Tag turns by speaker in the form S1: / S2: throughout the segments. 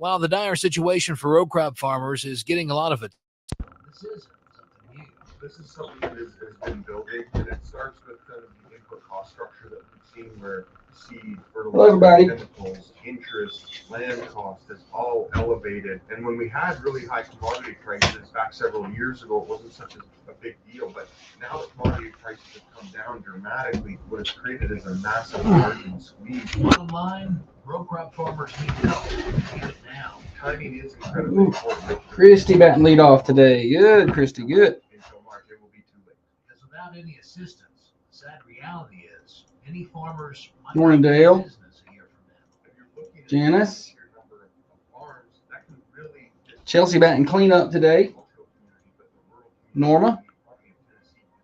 S1: While the dire situation for row crop farmers is getting a lot of it.
S2: This is something new.
S3: This is something that has been building, and it starts with kind of the input cost structure that we've seen where seed, fertilizer, chemicals, interest, land cost is all elevated. And when we had really high commodity prices back several years ago, it wasn't such a big deal. But now that commodity prices have come down dramatically, what it's created is a massive margin squeeze.
S2: Bottom line, row crop farmers need help. Need it now.
S3: Timing is incredibly important.
S4: Christy batting lead off today. Good, Christy, good.
S3: Until March, it will be too late.
S2: Because without any assistance, the sad reality is many farmers might
S4: Morning,
S2: not be in
S4: Dale.
S2: business a year from now.
S3: If you're looking at
S4: Janice.
S3: the number of farms, that can really
S4: Chelsea batting clean up today. Norma.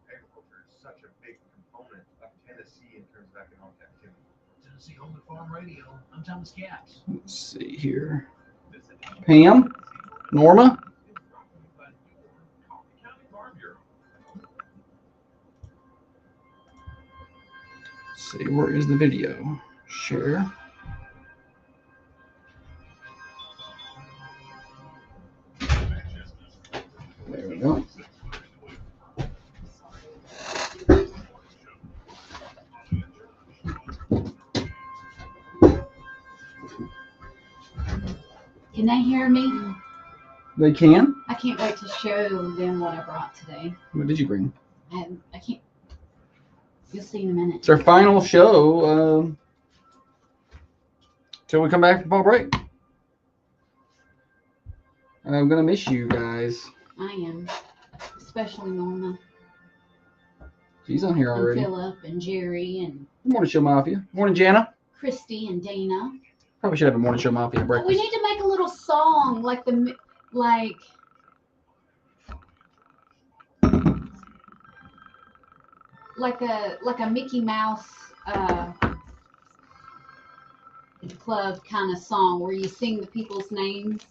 S3: Agriculture is such a big component of Tennessee in terms of economic activity.
S2: Tennessee Home and Farm Radio. I'm Thomas Capps.
S4: Let's see here. Pam. Norma. Let's see, where is the video? Share. There we go.
S5: Can they hear me?
S4: They can.
S5: I can't wait to show them what I brought today.
S4: What did you bring?
S5: And I can't. You'll see in a minute.
S4: It's our final show till we come back from fall break. I'm gonna miss you guys.
S5: I am, especially Norma
S4: She's on here
S5: and
S4: already.
S5: Philip and Jerry and
S4: Good morning, Show Mafia. Morning, Jana.
S5: Christy and Dana.
S4: Probably should have a morning Show Mafia
S5: We
S4: breakfast.
S5: need to make a little song like a Mickey Mouse club kind of song where you sing the people's names.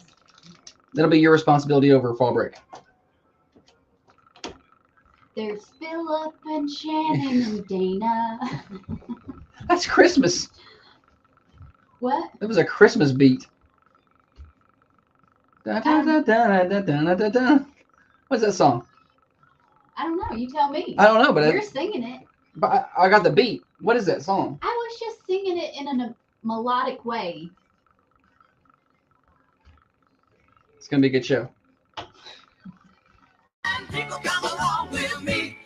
S4: That'll be your responsibility over fall break.
S5: There's Philip and Shannon and Dana.
S4: That's Christmas.
S5: What?
S4: It was a Christmas beat. Da, da, da, da, da, da, da, da. What's that song?
S5: I don't know. You tell me.
S4: I don't know, but
S5: You're singing it.
S4: I got the beat. What is that song?
S5: I was just singing it in a melodic way.
S4: It's gonna be a good show.
S6: People come along with me.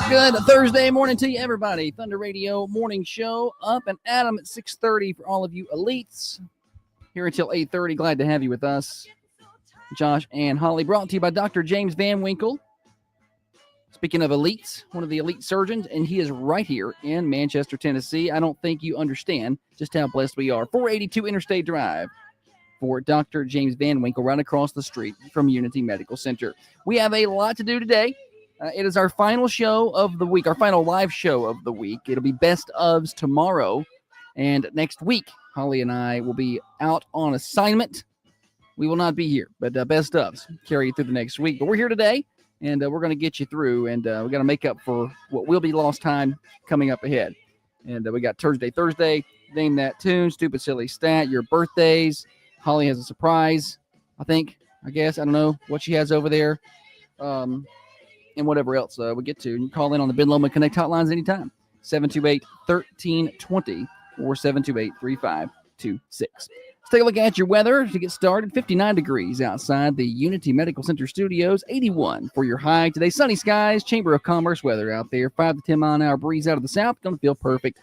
S1: Good Thursday morning to you, everybody. Thunder Radio Morning Show up and at 'em at 6:30 for all of you elites. Here until 8:30. Glad to have you with us. Josh and Holly, brought to you by Dr. James Van Winkle. Speaking of elites, one of the elite surgeons, and he is right here in Manchester, Tennessee. I don't think you understand just how blessed we are. 482 Interstate Drive for Dr. James Van Winkle, right across the street from Unity Medical Center. We have a lot to do today. It is our final show of the week, our final live show of the week. It'll be best ofs tomorrow. And next week, Holly and I will be out on assignment. We will not be here, but best ofs carry you through the next week. But we're here today, and we're going to get you through, and we're going to make up for what will be lost time coming up ahead. And we got Thursday, Name That Tune, Stupid Silly Stat, your birthdays. Holly has a surprise, I guess. I don't know what she has over there. And whatever else we get to. You can call in on the Ben Lomond Connect hotlines anytime. 728-1320 or 728-3526. Let's take a look at your weather to get started. 59 degrees outside the Unity Medical Center studios. 81 for your high today. Sunny skies. Chamber of Commerce weather out there. 5 to 10 mile an hour breeze out of the south. Going to feel perfect.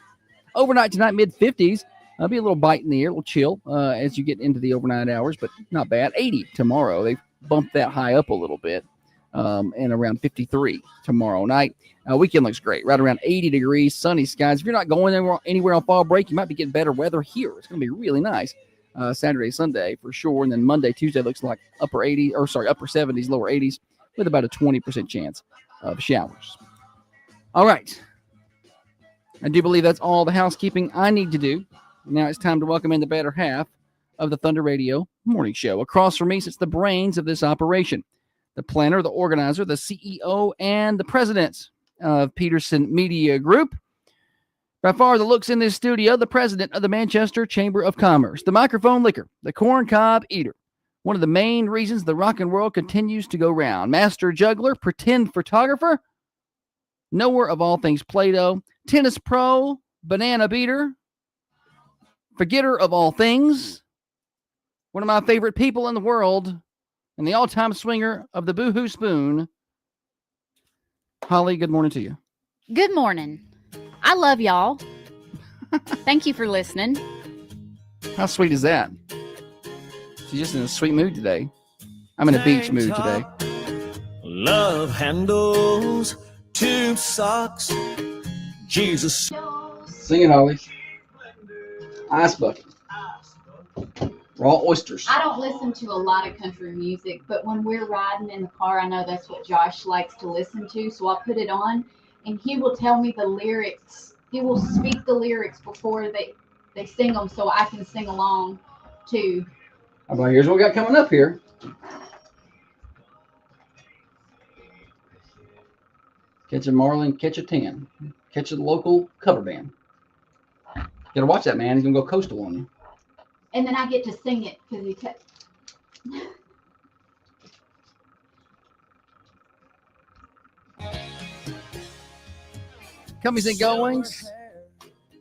S1: Overnight tonight, mid-50s. There'll be a little bite in the air, a little chill as you get into the overnight hours, but not bad. 80 tomorrow. They bumped that high up a little bit, and around 53 tomorrow night. Weekend looks great, right around 80 degrees, sunny skies. If you're not going anywhere on fall break, you might be getting better weather here. It's going to be really nice Saturday, Sunday for sure, and then Monday, Tuesday looks like upper 70s, lower 80s with about a 20% chance of showers. All right. I do believe that's all the housekeeping I need to do. Now it's time to welcome in the better half of the Thunder Radio Morning Show. Across from me sits the brains of this operation, the planner, the organizer, the CEO, and the president of Peterson Media Group. By far the looks in this studio, the president of the Manchester Chamber of Commerce, the microphone licker, the corn cob eater. One of the main reasons the rockin' world continues to go round. Master juggler, pretend photographer, knower of all things Play-Doh, tennis pro, banana beater, forgetter of all things, one of my favorite people in the world, and the all-time swinger of the Boohoo Spoon. Holly, good morning to you.
S7: Good morning. I love y'all. Thank you for listening.
S1: How sweet is that? She's just in a sweet mood today. I'm in a beach mood today.
S6: Love handles, tube socks, Jesus.
S4: Sing it, Holly. Ice bucket. Raw oysters.
S5: I don't listen to a lot of country music, but when we're riding in the car, I know that's what Josh likes to listen to. So I'll put it on, and he will tell me the lyrics. He will speak the lyrics before they sing them, so I can sing along too.
S4: How about here's what we got coming up here. Catch a marlin, catch a 10. Catch a local cover band. Gotta watch that, man. He's gonna go coastal on you.
S5: And then I get to sing it because he kept.
S1: Comings and goings.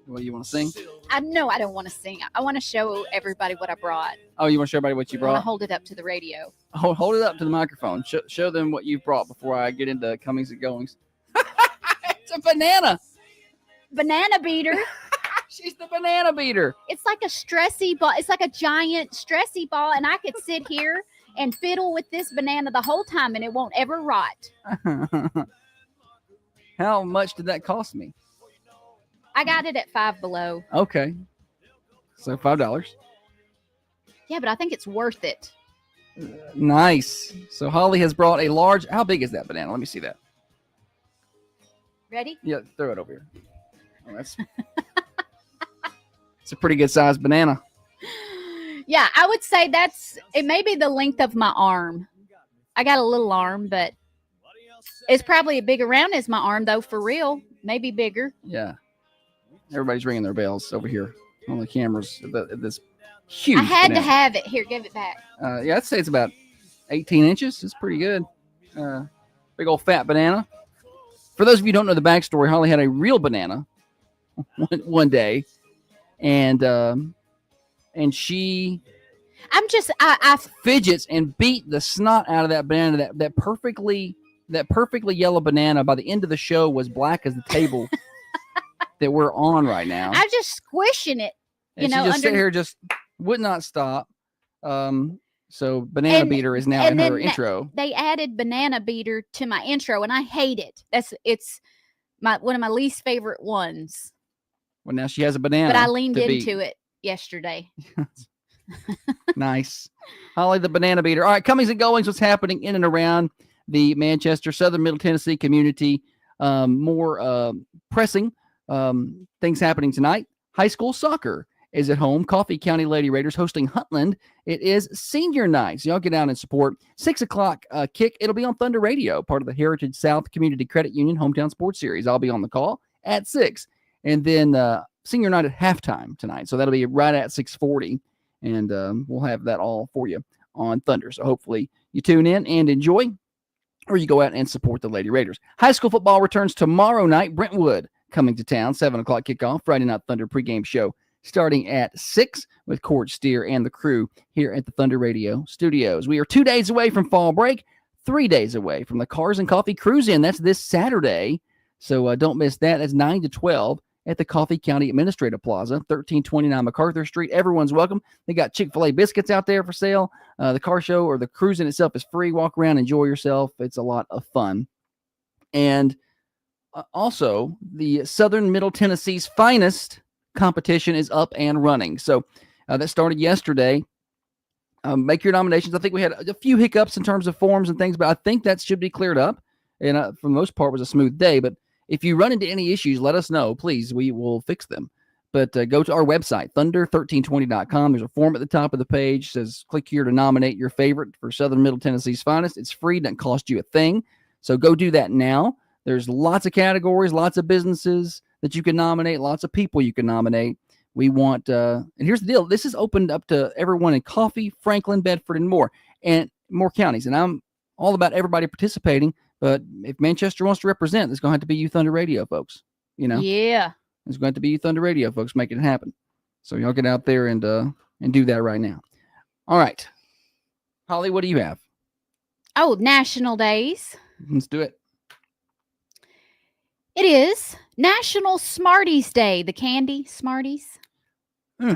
S1: What do you want to sing?
S7: I know I don't want to sing. I want to show everybody what I brought.
S1: Oh, you want to show everybody what you
S7: I want to
S1: brought?
S7: hold it up to the radio.
S1: Hold it up to the microphone. Show them what you've brought before I get into comings and goings. It's a banana.
S7: Banana beater.
S1: She's the banana beater.
S7: It's like a stressy ball. It's like a giant stressy ball, and I could sit here and fiddle with this banana the whole time, and it won't ever rot.
S1: How much did that cost me?
S7: I got it at Five Below.
S1: Okay. So $5.
S7: Yeah, but I think it's worth it.
S1: Nice. So Holly has brought a large. How big is that banana? Let me see that.
S7: Ready?
S1: Yeah, throw it over here. Oh, that's. It's a pretty good sized banana.
S7: Yeah, I would say it may be the length of my arm. I got a little arm, but it's probably as big around as my arm, though, for real. Maybe bigger.
S1: Yeah. Everybody's ringing their bells over here on the cameras. This huge.
S7: I had
S1: banana.
S7: to have it. Here, give it back.
S1: Yeah, I'd say it's about 18 inches. It's pretty good. Big old fat banana. For those of you who don't know the backstory, Holly had a real banana one day, and she
S7: I
S1: fidgets and beat the snot out of that banana. That perfectly yellow banana by the end of the show was black as the table that we're on right now.
S7: I'm just squishing it.
S1: And she just sit here, just would not stop. So banana beater is now in her intro.
S7: They added banana beater to my intro, and I hate it. It's one of my least favorite ones.
S1: Well, now she has a banana.
S7: But I leaned into it yesterday.
S1: Nice. Holly, the banana beater. All right, comings and goings, what's happening in and around the Manchester, Southern Middle Tennessee community. More pressing things happening tonight. High school soccer is at home. Coffee County Lady Raiders hosting Huntland. It is senior night. So y'all get out and support. 6 o'clock kick. It'll be on Thunder Radio, part of the Heritage South Community Credit Union Hometown Sports Series. I'll be on the call at 6. And then senior night at halftime tonight. So that'll be right at 6:40. And we'll have that all for you on Thunder. So hopefully you tune in and enjoy, or you go out and support the Lady Raiders. High school football returns tomorrow night. Brentwood coming to town. 7 o'clock kickoff. Friday Night Thunder pregame show starting at 6 with Cord Steer and the crew here at the Thunder Radio studios. We are 2 days away from fall break, 3 days away from the Cars and Coffee Cruise-In. That's this Saturday. So don't miss that. That's 9 to 12 at the Coffee County Administrative Plaza, 1329 MacArthur Street. Everyone's welcome. They got Chick-fil-A biscuits out there for sale. The car show or the cruise-in itself is free. Walk around, enjoy yourself. It's a lot of fun. And also, the Southern Middle Tennessee's Finest competition is up and running. So that started yesterday. Make your nominations. I think we had a few hiccups in terms of forms and things, but I think that should be cleared up. And for the most part, it was a smooth day. But if you run into any issues, let us know, please. We will fix them. But go to our website, thunder1320.com. There's a form at the top of the page. It says, click here to nominate your favorite for Southern Middle Tennessee's Finest. It's free. Doesn't cost you a thing. So go do that now. There's lots of categories, lots of businesses that you can nominate, lots of people you can nominate. We want, and here's the deal. This is opened up to everyone in Coffee, Franklin, Bedford, and more counties. And I'm all about everybody participating. But if Manchester wants to represent, it's going to have to be Youth Thunder Radio, folks. You know,
S7: Yeah.
S1: it's going to be Youth Thunder Radio, folks, making it happen. So y'all get out there and do that right now. All right, Holly, what do you have?
S7: Oh, national days.
S1: Let's do it.
S7: It is National Smarties Day. The candy Smarties.
S1: I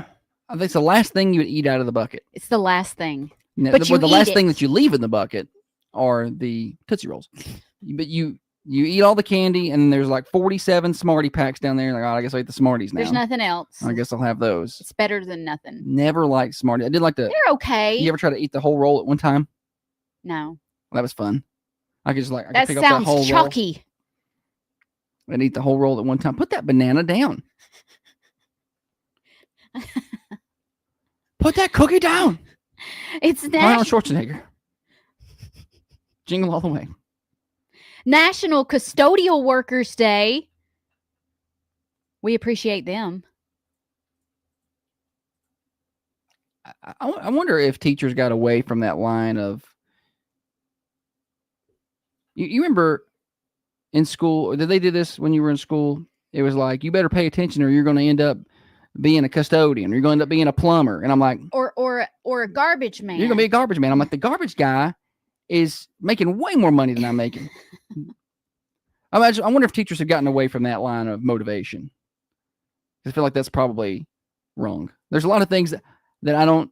S1: think it's the last thing you would eat out of the bucket.
S7: It's the last thing.
S1: Now,
S7: But you
S1: the
S7: eat
S1: last
S7: it.
S1: thing that you leave in the bucket are the Tootsie Rolls. But you eat all the candy, and there's like 47 Smartie packs down there. Like, oh, I guess I'll eat the Smarties now.
S7: There's nothing else.
S1: I guess I'll have those.
S7: It's better than nothing.
S1: Never liked Smarties. I did like the.
S7: They're okay.
S1: You ever try to eat the whole roll at one time?
S7: No.
S1: Well, that was fun. I could just I
S7: That
S1: could pick up that
S7: sounds
S1: whole
S7: chalky.
S1: roll and eat the whole roll at one time. Put that banana down. Put that cookie down.
S7: It's
S1: Arnold Schwarzenegger. Jingle all the way.
S7: National Custodial Workers Day. We appreciate them.
S1: I wonder if teachers got away from that line of. You remember in school, did they do this when you were in school? It was like, you better pay attention or you're going to end up being a custodian. Or you're going to end up being a plumber. And I'm like,
S7: Or a garbage man.
S1: you're going to be a garbage man. I'm like, the garbage guy is making way more money than I'm making. I wonder if teachers have gotten away from that line of motivation. I feel like that's probably wrong. There's a lot of things that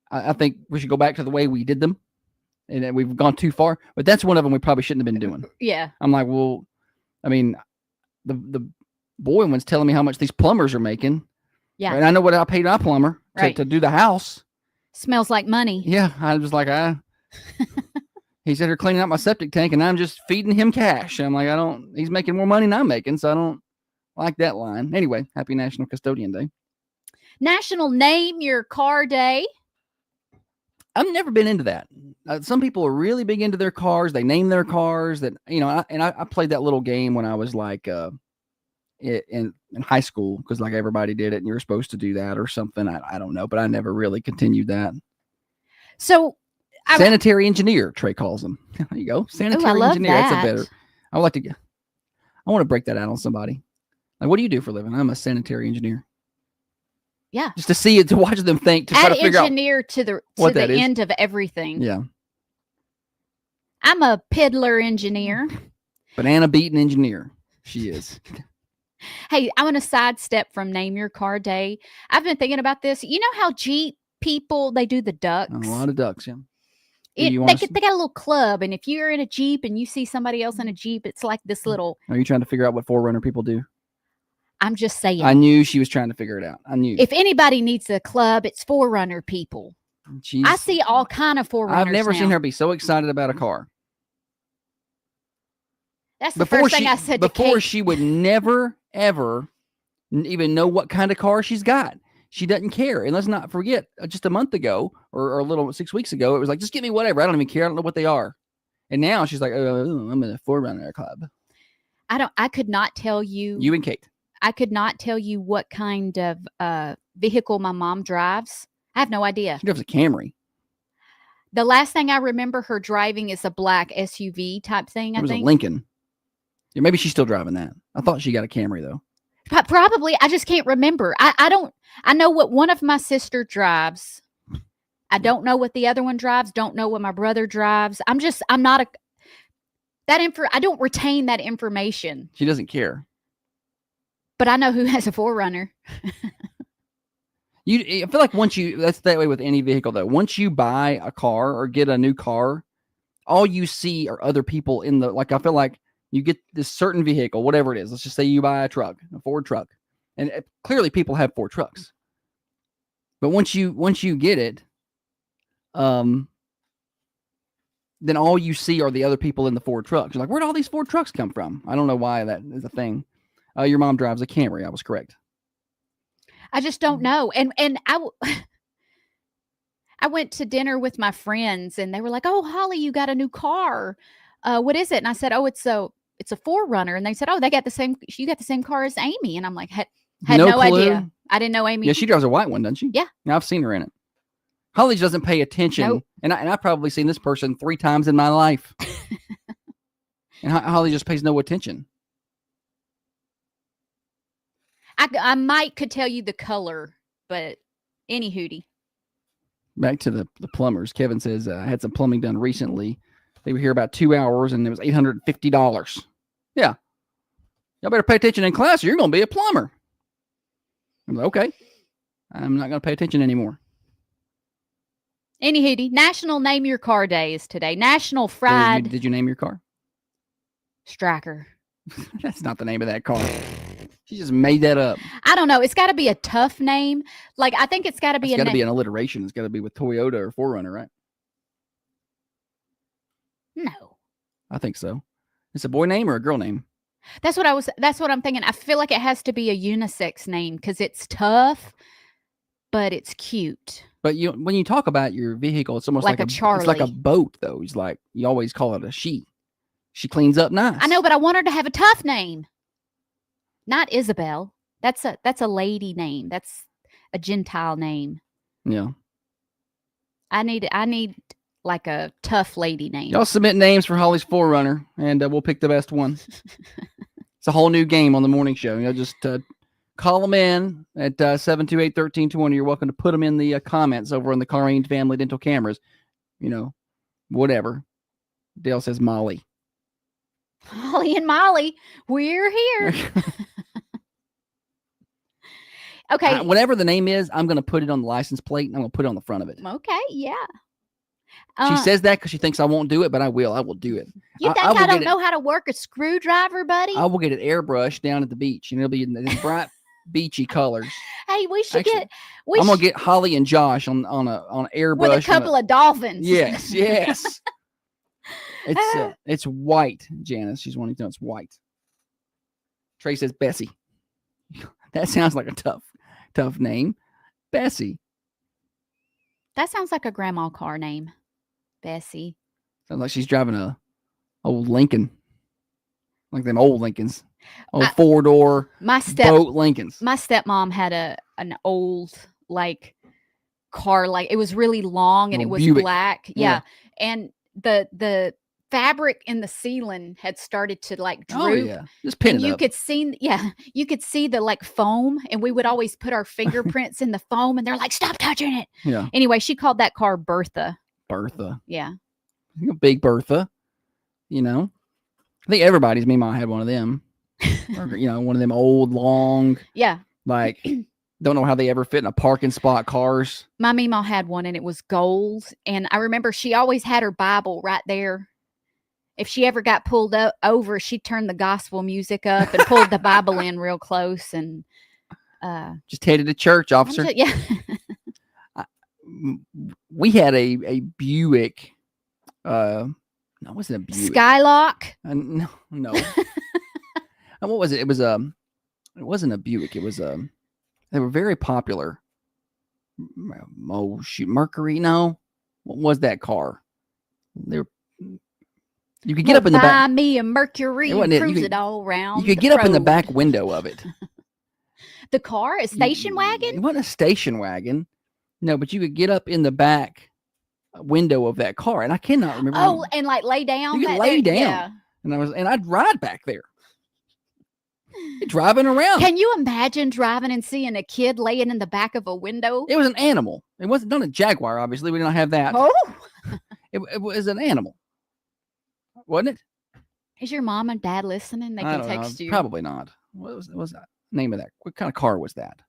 S1: I think we should go back to the way we did them. And that we've gone too far, but that's one of them we probably shouldn't have been doing.
S7: Yeah.
S1: I'm like, well, I mean, the boy one's telling me how much these plumbers are making.
S7: Yeah.
S1: And I know what I paid my plumber
S7: Right.
S1: to do the house.
S7: Smells like money.
S1: Yeah. I was like, he's out here cleaning out my septic tank and I'm just feeding him cash. I'm like, he's making more money than I'm making. So I don't like that line. Anyway, happy National Custodian Day.
S7: National Name Your Car Day.
S1: I've never been into that. Some people are really big into their cars. They name their cars that, I played that little game when I was like, in high school, because like everybody did it and you were supposed to do that or something. I don't know, but I never really continued that.
S7: So
S1: Sanitary engineer, Trey calls them. There you go. Sanitary
S7: love
S1: engineer. That's a
S7: that.
S1: better. I want to break that out on somebody. Like, what do you do for a living? I'm a sanitary engineer.
S7: Yeah.
S1: Just to see it, to watch them think, to try
S7: Add
S1: to figure out
S7: engineer to
S1: what
S7: the
S1: that is.
S7: end of everything.
S1: Yeah.
S7: I'm a piddler engineer.
S1: Banana beating engineer. She is.
S7: Hey, I want to sidestep from Name Your Car Day. I've been thinking about this. You know how Jeep people, they do the ducks?
S1: A lot of ducks, yeah.
S7: They
S1: you wanna
S7: got a little club, and if you're in a Jeep and you see somebody else in a Jeep, it's like this little.
S1: Are you trying to figure out what Forerunner people do?
S7: I'm just saying.
S1: I knew she was trying to figure it out. I knew.
S7: If anybody needs a club, it's Forerunner people. I see all kind of Forerunners.
S1: I've never
S7: now.
S1: seen her be so excited about a car.
S7: That's the first thing I said to
S1: Before
S7: Kate.
S1: she would never, ever even know what kind of car she's got. She doesn't care. And let's not forget, just a month ago or a little 6 weeks ago, it was like, just give me whatever. I don't even care. I don't know what they are. And now she's like, I'm in a Forerunner club.
S7: I could not tell you.
S1: You and Kate.
S7: I could not tell you what kind of vehicle my mom drives. I have no idea.
S1: She drives a Camry.
S7: The last thing I remember her driving is a black SUV type thing,
S1: It
S7: I
S1: was
S7: think.
S1: a Lincoln. Yeah, maybe she's still driving that. I thought she got a Camry though.
S7: Probably. I just can't remember. I know what one of my sister drives. I don't know what the other one drives. Don't know what my brother drives. I don't retain that information,
S1: She doesn't care.
S7: but I know who has a Forerunner.
S1: I feel like that's that way with any vehicle though. Once you buy a car or get a new car, all you see are other people I feel like you get this certain vehicle, whatever it is. Let's just say you buy a Ford truck, and clearly people have Ford trucks. But once you get it, then all you see are the other people in the Ford trucks. You're like, where'd all these Ford trucks come from? I don't know why that is a thing. Your mom drives a Camry. I was correct.
S7: I just don't know. And I went to dinner with my friends and they were like, "Oh, Holly, you got a new car. What is it?" And I said, "Oh, it's it's a 4Runner, and they said, oh, you got the same car as Amy, and I'm like, had
S1: No
S7: no
S1: clue.
S7: idea. I didn't know Amy.
S1: Yeah, she drives a white one, doesn't she?
S7: Yeah.
S1: Now I've seen her in it. Holly doesn't pay attention,
S7: Nope.
S1: and I've probably seen this person 3 times in my life, and Holly just pays no attention.
S7: I might could tell you the color, but any hootie.
S1: Back to the plumbers. Kevin says, I had some plumbing done recently. They were here about 2 hours, and it was $850. Yeah. Y'all better pay attention in class or you're going to be a plumber. I'm like, okay. I'm not going to pay attention anymore.
S7: Any hootie. National Name Your Car Day is today. National Fried
S1: Did you name your car?
S7: Striker.
S1: That's not the name of that car. She just made that up.
S7: I don't know. It's got to be a tough name. Like, I think it's got to be
S1: It's got to be an alliteration. It's got to be with Toyota or 4Runner, right?
S7: No.
S1: I think so. It's a boy name or a girl name?
S7: That's what I'm thinking. I feel like it has to be a unisex name because it's tough, but it's cute.
S1: But when you talk about your vehicle, it's almost
S7: Like
S1: like
S7: a
S1: It's like a
S7: Charlie.
S1: boat, though. It's like you always call it a she. She cleans up nice.
S7: I know, but I want her to have a tough name. Not Isabel. That's a lady name. That's a Gentile name.
S1: Yeah.
S7: I need like a tough lady name.
S1: Y'all submit names for Holly's 4Runner, and we'll pick the best one. It's a whole new game on the morning show. Just call them in at 728-1320. You're welcome to put them in the comments over on the Carine Family Dental Cameras. Whatever. Dale says Molly.
S7: Holly and Molly, we're here. Okay.
S1: Whatever the name is, I'm going to put it on the license plate, and I'm going to put it on the front of it.
S7: Okay, yeah.
S1: She says that because she thinks I won't do it, but I will. I will do it.
S7: You think
S1: will
S7: I don't
S1: get it-
S7: know how to work a screwdriver, buddy?
S1: I will get it airbrushed down at the beach, and it'll be in these bright, beachy colors.
S7: Hey, we should
S1: Actually,
S7: get.
S1: I'm gonna get Holly and Josh on airbrush
S7: with a couple of dolphins.
S1: Yes. It's white, Janice. She's wanting to know it's white. Trey says Bessie. That sounds like a tough name. Bessie.
S7: That sounds like a grandma car name. Bessie.
S1: Sounds like she's driving a old Lincoln. Like them old Lincolns. Old 4-door boat Lincolns.
S7: My stepmom had an old car, it was really long and
S1: Old
S7: it was
S1: Buick.
S7: black. Yeah. And the fabric in the ceiling had started to droop.
S1: Oh yeah. Just pin
S7: And
S1: it
S7: you
S1: up.
S7: could see the foam, and we would always put our fingerprints in the foam, and they're like, stop touching it.
S1: Yeah.
S7: Anyway, she called that car Bertha.
S1: Bertha.
S7: Yeah.
S1: Big Bertha. I think everybody's Meemaw had one of them. Or, one of them old, long,
S7: Yeah.
S1: don't know how they ever fit in a parking spot cars.
S7: My Meemaw had one, and it was gold. And I remember she always had her Bible right there. If she ever got pulled over, she'd turn the gospel music up and pulled the Bible in real close. And
S1: Just headed to church, officer.
S7: yeah.
S1: We had a Buick. No, it wasn't a Buick.
S7: Skylock.
S1: No. What was it? It was it wasn't a Buick. It was they were very popular. Oh shoot, Mercury. No, what was that car? They were. You could get up in the
S7: Buy
S1: back.
S7: me a Mercury
S1: It
S7: and
S1: wasn't it.
S7: cruise
S1: You
S7: it all around.
S1: You could get up in the
S7: road.
S1: back window of it.
S7: The car, a station
S1: It
S7: wagon.
S1: wasn't a station wagon. No, but you could get up in the back window of that car, and I cannot remember.
S7: Oh, and lay down.
S1: You could
S7: back
S1: lay
S7: there?
S1: down.
S7: Yeah.
S1: and I'd ride back there, driving around.
S7: Can you imagine driving and seeing a kid laying in the back of a window?
S1: It was an animal. It wasn't not a Jaguar. Obviously, we did not have that.
S7: Oh,
S1: It was an animal, wasn't it?
S7: is your mom and dad listening? They
S1: I
S7: can
S1: don't
S7: text
S1: know.
S7: you.
S1: Probably not. What was the name of that? What kind of car was that?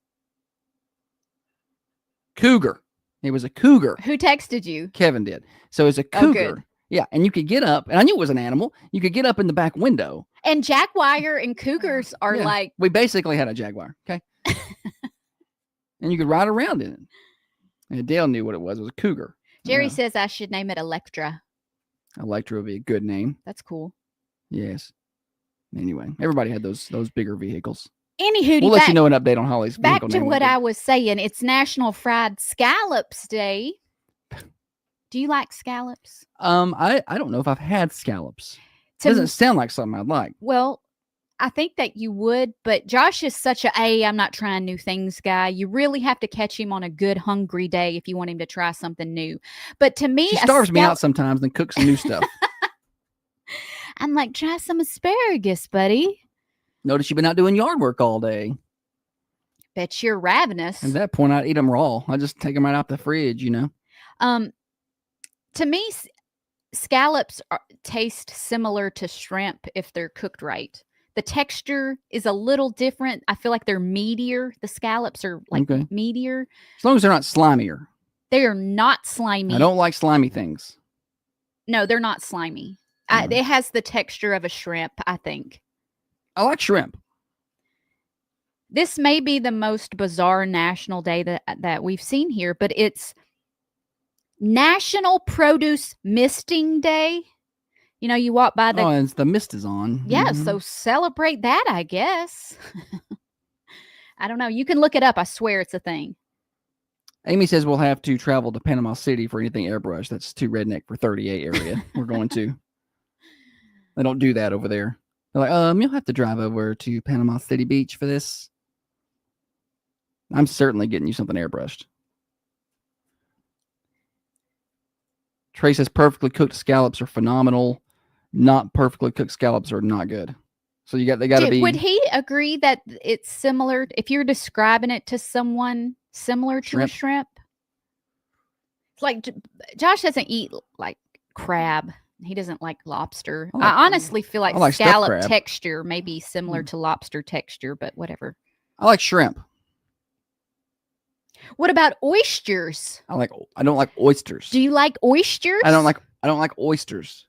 S1: Cougar. It was a Cougar.
S7: Who texted you?
S1: Kevin did. So it's a
S7: Oh,
S1: Cougar.
S7: good.
S1: Yeah, and you could get up, and I knew it was an animal. You could get up in the back window.
S7: And Jaguar and Cougars are
S1: Yeah. We basically had a Jaguar, okay? And you could ride around in it. And Dale knew what it was. It was a Cougar.
S7: Jerry
S1: Yeah.
S7: says I should name it Electra.
S1: Electra would be a good name.
S7: That's cool.
S1: Yes. Anyway, everybody had those bigger vehicles.
S7: Anywho,
S1: We'll let you know an update on Holly's
S7: back
S1: vehicle
S7: to
S1: name
S7: what
S1: later.
S7: I was saying. It's National Fried Scallops Day. Do you like scallops?
S1: I don't know if I've had scallops. It doesn't sound like something I'd like.
S7: Well, I think that you would, but Josh is such I'm not trying new things guy. You really have to catch him on a good hungry day if you want him to try something new. But to me,
S1: She starves me out sometimes and cooks some new stuff.
S7: I'm like, try some asparagus, buddy.
S1: Notice you've been out doing yard work all day.
S7: Bet you're ravenous.
S1: At that point, I'd eat them raw. I just take them right out the fridge, you know.
S7: To me, scallops taste similar to shrimp if they're cooked right. The texture is a little different. I feel like they're meatier. The scallops are like meatier.
S1: As long as they're not slimier.
S7: They are not slimy.
S1: I don't like slimy things.
S7: No, they're not slimy. It has the texture of a shrimp, I think.
S1: I like shrimp.
S7: This may be the most bizarre national day that we've seen here, but it's National Produce Misting Day. You know, you walk by the...
S1: Oh, and the mist is on.
S7: Yeah, so celebrate that, I guess. I don't know. You can look it up. I swear it's a thing.
S1: Amy says we'll have to travel to Panama City for anything airbrush. That's too redneck for 38 area. We're going to. They don't do that over there. They're like, you'll have to drive over to Panama City Beach for this. I'm certainly getting you something airbrushed. Trey says perfectly cooked scallops are phenomenal. Not perfectly cooked scallops are not good. So they got to be.
S7: Would he agree that it's similar if you're describing it to someone similar to a shrimp? It's like Josh doesn't eat like crab. He doesn't like lobster. I honestly feel like scallop texture may be similar to lobster texture, but whatever.
S1: I like shrimp.
S7: What about oysters?
S1: I don't like oysters.
S7: Do you like oysters?
S1: I don't like oysters.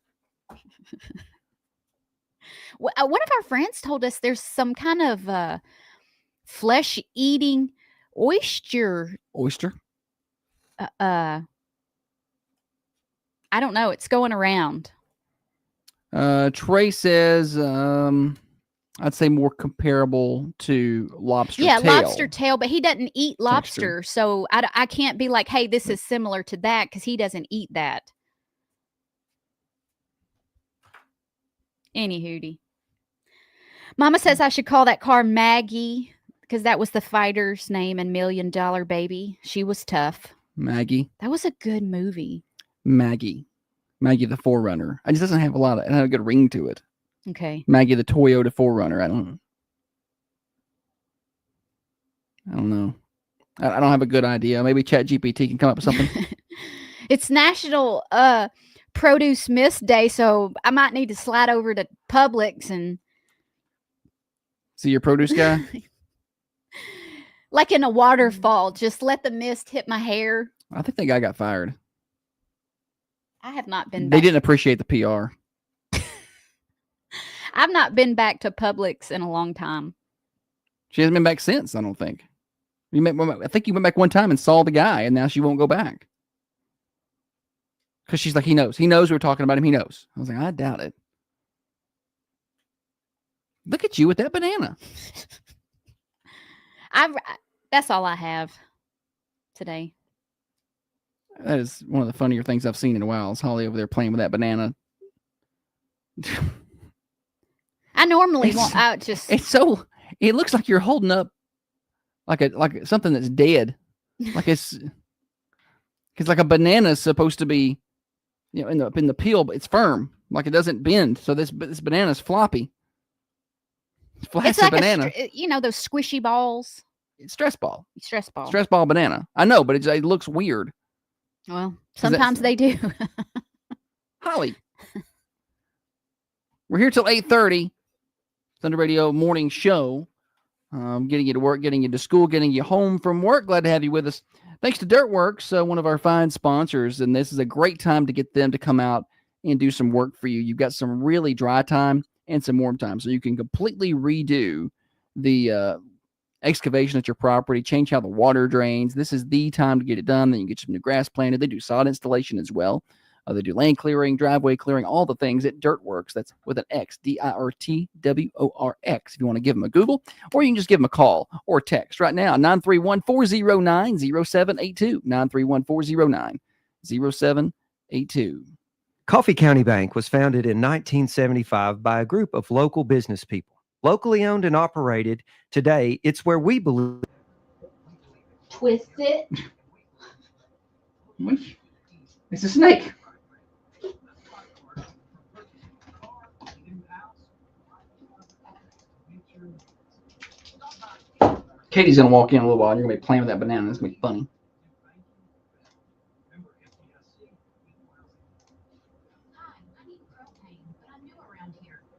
S7: One of our friends told us there's some kind of flesh-eating oyster.
S1: Oyster?
S7: I don't know. It's going around.
S1: Trey says, I'd say more comparable to lobster tail.
S7: Yeah, lobster tail, but he doesn't eat lobster. Texture. So I can't be like, hey, this is similar to that because he doesn't eat that. Anywho, Mama says I should call that car Maggie because that was the fighter's name in $1 Million Baby. She was tough.
S1: Maggie.
S7: That was a good movie.
S1: Maggie the Forerunner. It just doesn't have it had a good ring to it.
S7: Okay.
S1: Maggie the Toyota Forerunner. I don't know. I don't have a good idea. Maybe ChatGPT can come up with something.
S7: It's National Produce Mist Day, so I might need to slide over to Publix and
S1: see your produce guy.
S7: Like in a waterfall, just let the mist hit my hair.
S1: I think that guy got fired.
S7: I have not been.
S1: They didn't appreciate the PR.
S7: I've not been back to Publix in a long time.
S1: She hasn't been back since, I don't think. I think you went back one time and saw the guy, and now she won't go back. Because she's like, he knows. He knows we were talking about him. He knows. I was like, I doubt it. Look at you with that banana.
S7: That's all I have today.
S1: That is one of the funnier things I've seen in a while. Is Holly over there playing with that banana.
S7: I normally won't.
S1: It looks like you're holding up like something that's dead. Like it's because like a banana is supposed to be, in the peel, but it's firm. Like it doesn't bend. So this banana's floppy. It's flat as a banana.
S7: Those squishy balls.
S1: It's stress ball.
S7: Stress ball.
S1: Stress ball banana. I know, but it looks weird.
S7: Well, sometimes they do.
S1: Holly. We're here till 8:30. Thunder Radio morning show. Getting you to work, getting you to school, getting you home from work. Glad to have you with us. Thanks to Dirtworks, one of our fine sponsors. And this is a great time to get them to come out and do some work for you. You've got some really dry time and some warm time. So you can completely redo the excavation at your property, change how the water drains. This is the time to get it done. Then you get some new grass planted. They do sod installation as well. They do lane clearing, driveway clearing, all the things at Dirtworks. That's with an X, DIRTWORX. If you want to give them a Google, or you can just give them a call or text right now, 931-409-0782, 931-409-0782.
S8: Coffee County Bank was founded in 1975 by a group of local business people. Locally owned and operated, today it's where we believe.
S5: Twist it.
S4: It's a snake. Katie's gonna walk in a little while. And you're gonna be playing with that banana. It's gonna be funny.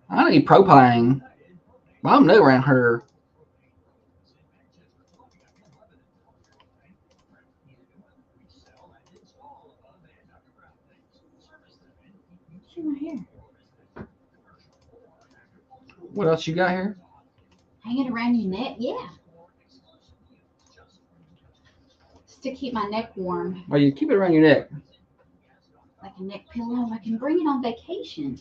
S4: I don't need propane. Well, I'm new around her.
S5: What's in my hair?
S4: What else you got here?
S5: Hanging around your neck? Yeah. Just to keep my neck warm.
S4: Well, you keep it around your neck.
S5: Like a neck pillow. I can bring it on vacation.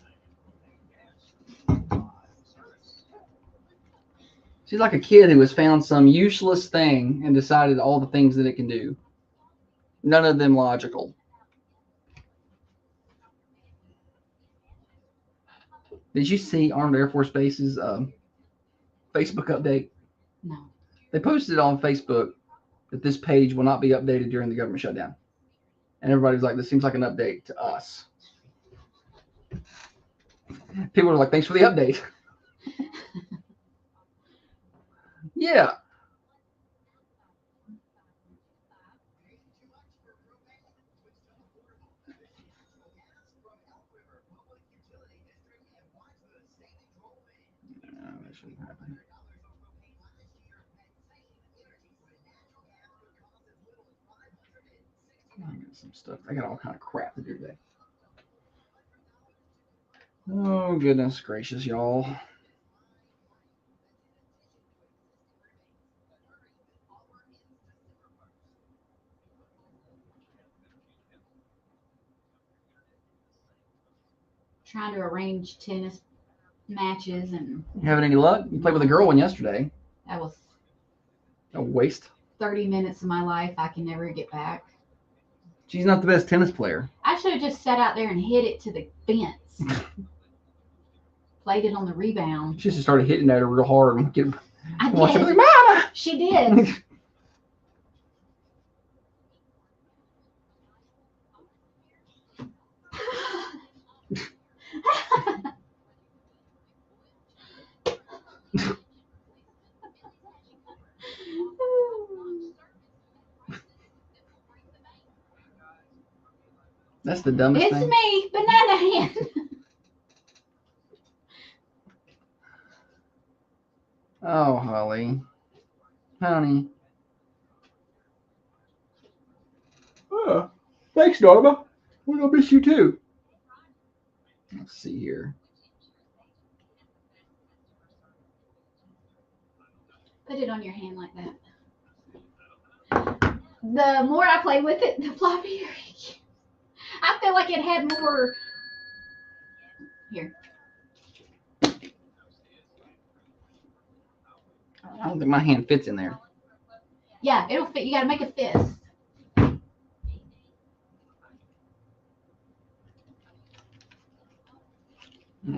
S4: She's like a kid who has found some useless thing and decided all the things that it can do. None of them logical. Did you see Armed Air Force Base's Facebook update?
S5: No.
S4: They posted on Facebook that this page will not be updated during the government shutdown. And everybody's like, this seems like an update to us. People are like, thanks for the update. Yeah. That shouldn't happen. I got some stuff. I got all kind of crap to do today. Oh, goodness gracious, y'all.
S5: Trying to arrange tennis matches, and
S4: You having any luck? You played with a girl one yesterday.
S5: that was
S4: A waste.
S5: 30 minutes of my life I can never get back.
S4: She's not the best tennis player.
S5: I should have just sat out there and hit it to the fence. Played it on the rebound.
S4: She just started hitting at her real hard and get.
S5: I
S4: Watch
S5: did.
S4: her like,
S5: She did.
S4: That's the dumbest
S5: It's
S4: thing.
S5: me, Banana Hand.
S4: Oh, Holly. Honey. Oh, thanks, Norma. We're going to miss you too. Let's see here.
S5: Put it on your hand like that. The more I play with it, the floppier. I feel like it had more. Here.
S4: I don't think my hand fits in there.
S5: Yeah, it'll fit. You got to make a fist.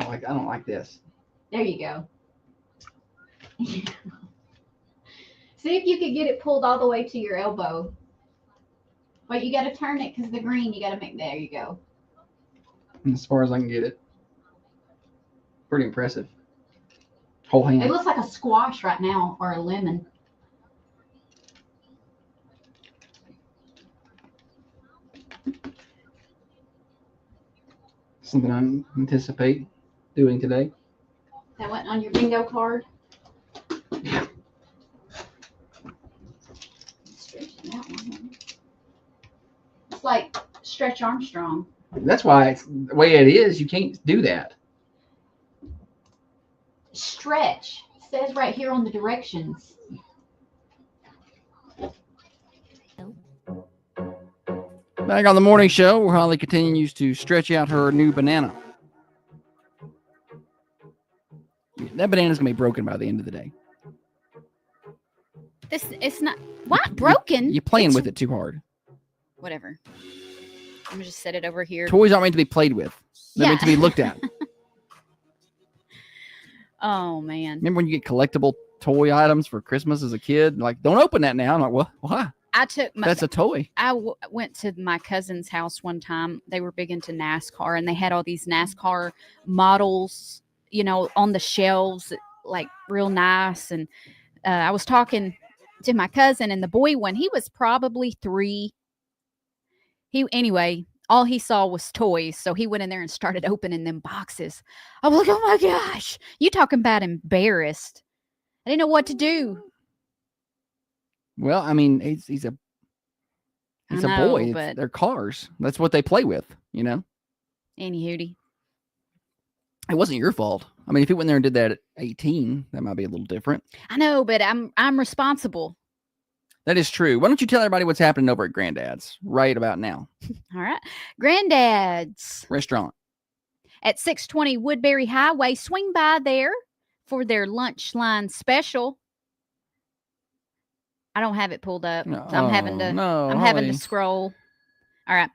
S4: I don't like this.
S5: There you go. See if you could get it pulled all the way to your elbow. But you got to turn it because the green, you got to make, there you go.
S4: As far as I can get it. Pretty impressive. Whole hand.
S5: It looks like a squash right now or a lemon.
S4: Something I anticipate doing today.
S5: That went on your bingo card.
S4: Yeah.
S5: Stretch that one. It's like Stretch Armstrong.
S4: That's why it's the way it is. You can't do that.
S5: Stretch. It says right here on the directions.
S1: Back on the morning show where Holly continues to stretch out her new banana. That banana's going to be broken by the end of the day.
S7: It's not what broken.
S1: You're playing
S7: It's-
S1: with it too hard.
S7: Whatever. I'm gonna just set it over here.
S1: Toys aren't meant to be played with. They're meant to be looked at.
S7: Oh man.
S1: Remember when you get collectible toy items for Christmas as a kid? Like, don't open that now. I'm like, what? Why?
S7: I took my
S1: That's a toy.
S7: went to my cousin's house one time. They were big into NASCAR, and they had all these NASCAR models, on the shelves, like real nice. And I was talking to my cousin, and the boy one, he was probably 3. All he saw was toys, so he went in there and started opening them boxes. I was like, oh my gosh, you talking about embarrassed. I didn't know what to do.
S1: Well, I mean, he's a boy.
S7: But
S1: They're cars. That's what they play with,
S7: any hootie.
S1: It wasn't your fault. I mean, if he went there and did that at 18, that might be a little different.
S7: I know, but I'm responsible.
S1: That is true. Why don't you tell everybody what's happening over at Granddad's right about now?
S7: All right. Granddad's
S1: Restaurant.
S7: at 620 Woodbury Highway. Swing by there for their lunch line special. I don't have it pulled up.
S1: No,
S7: So I'm having to
S1: Holly.
S7: scroll. All right.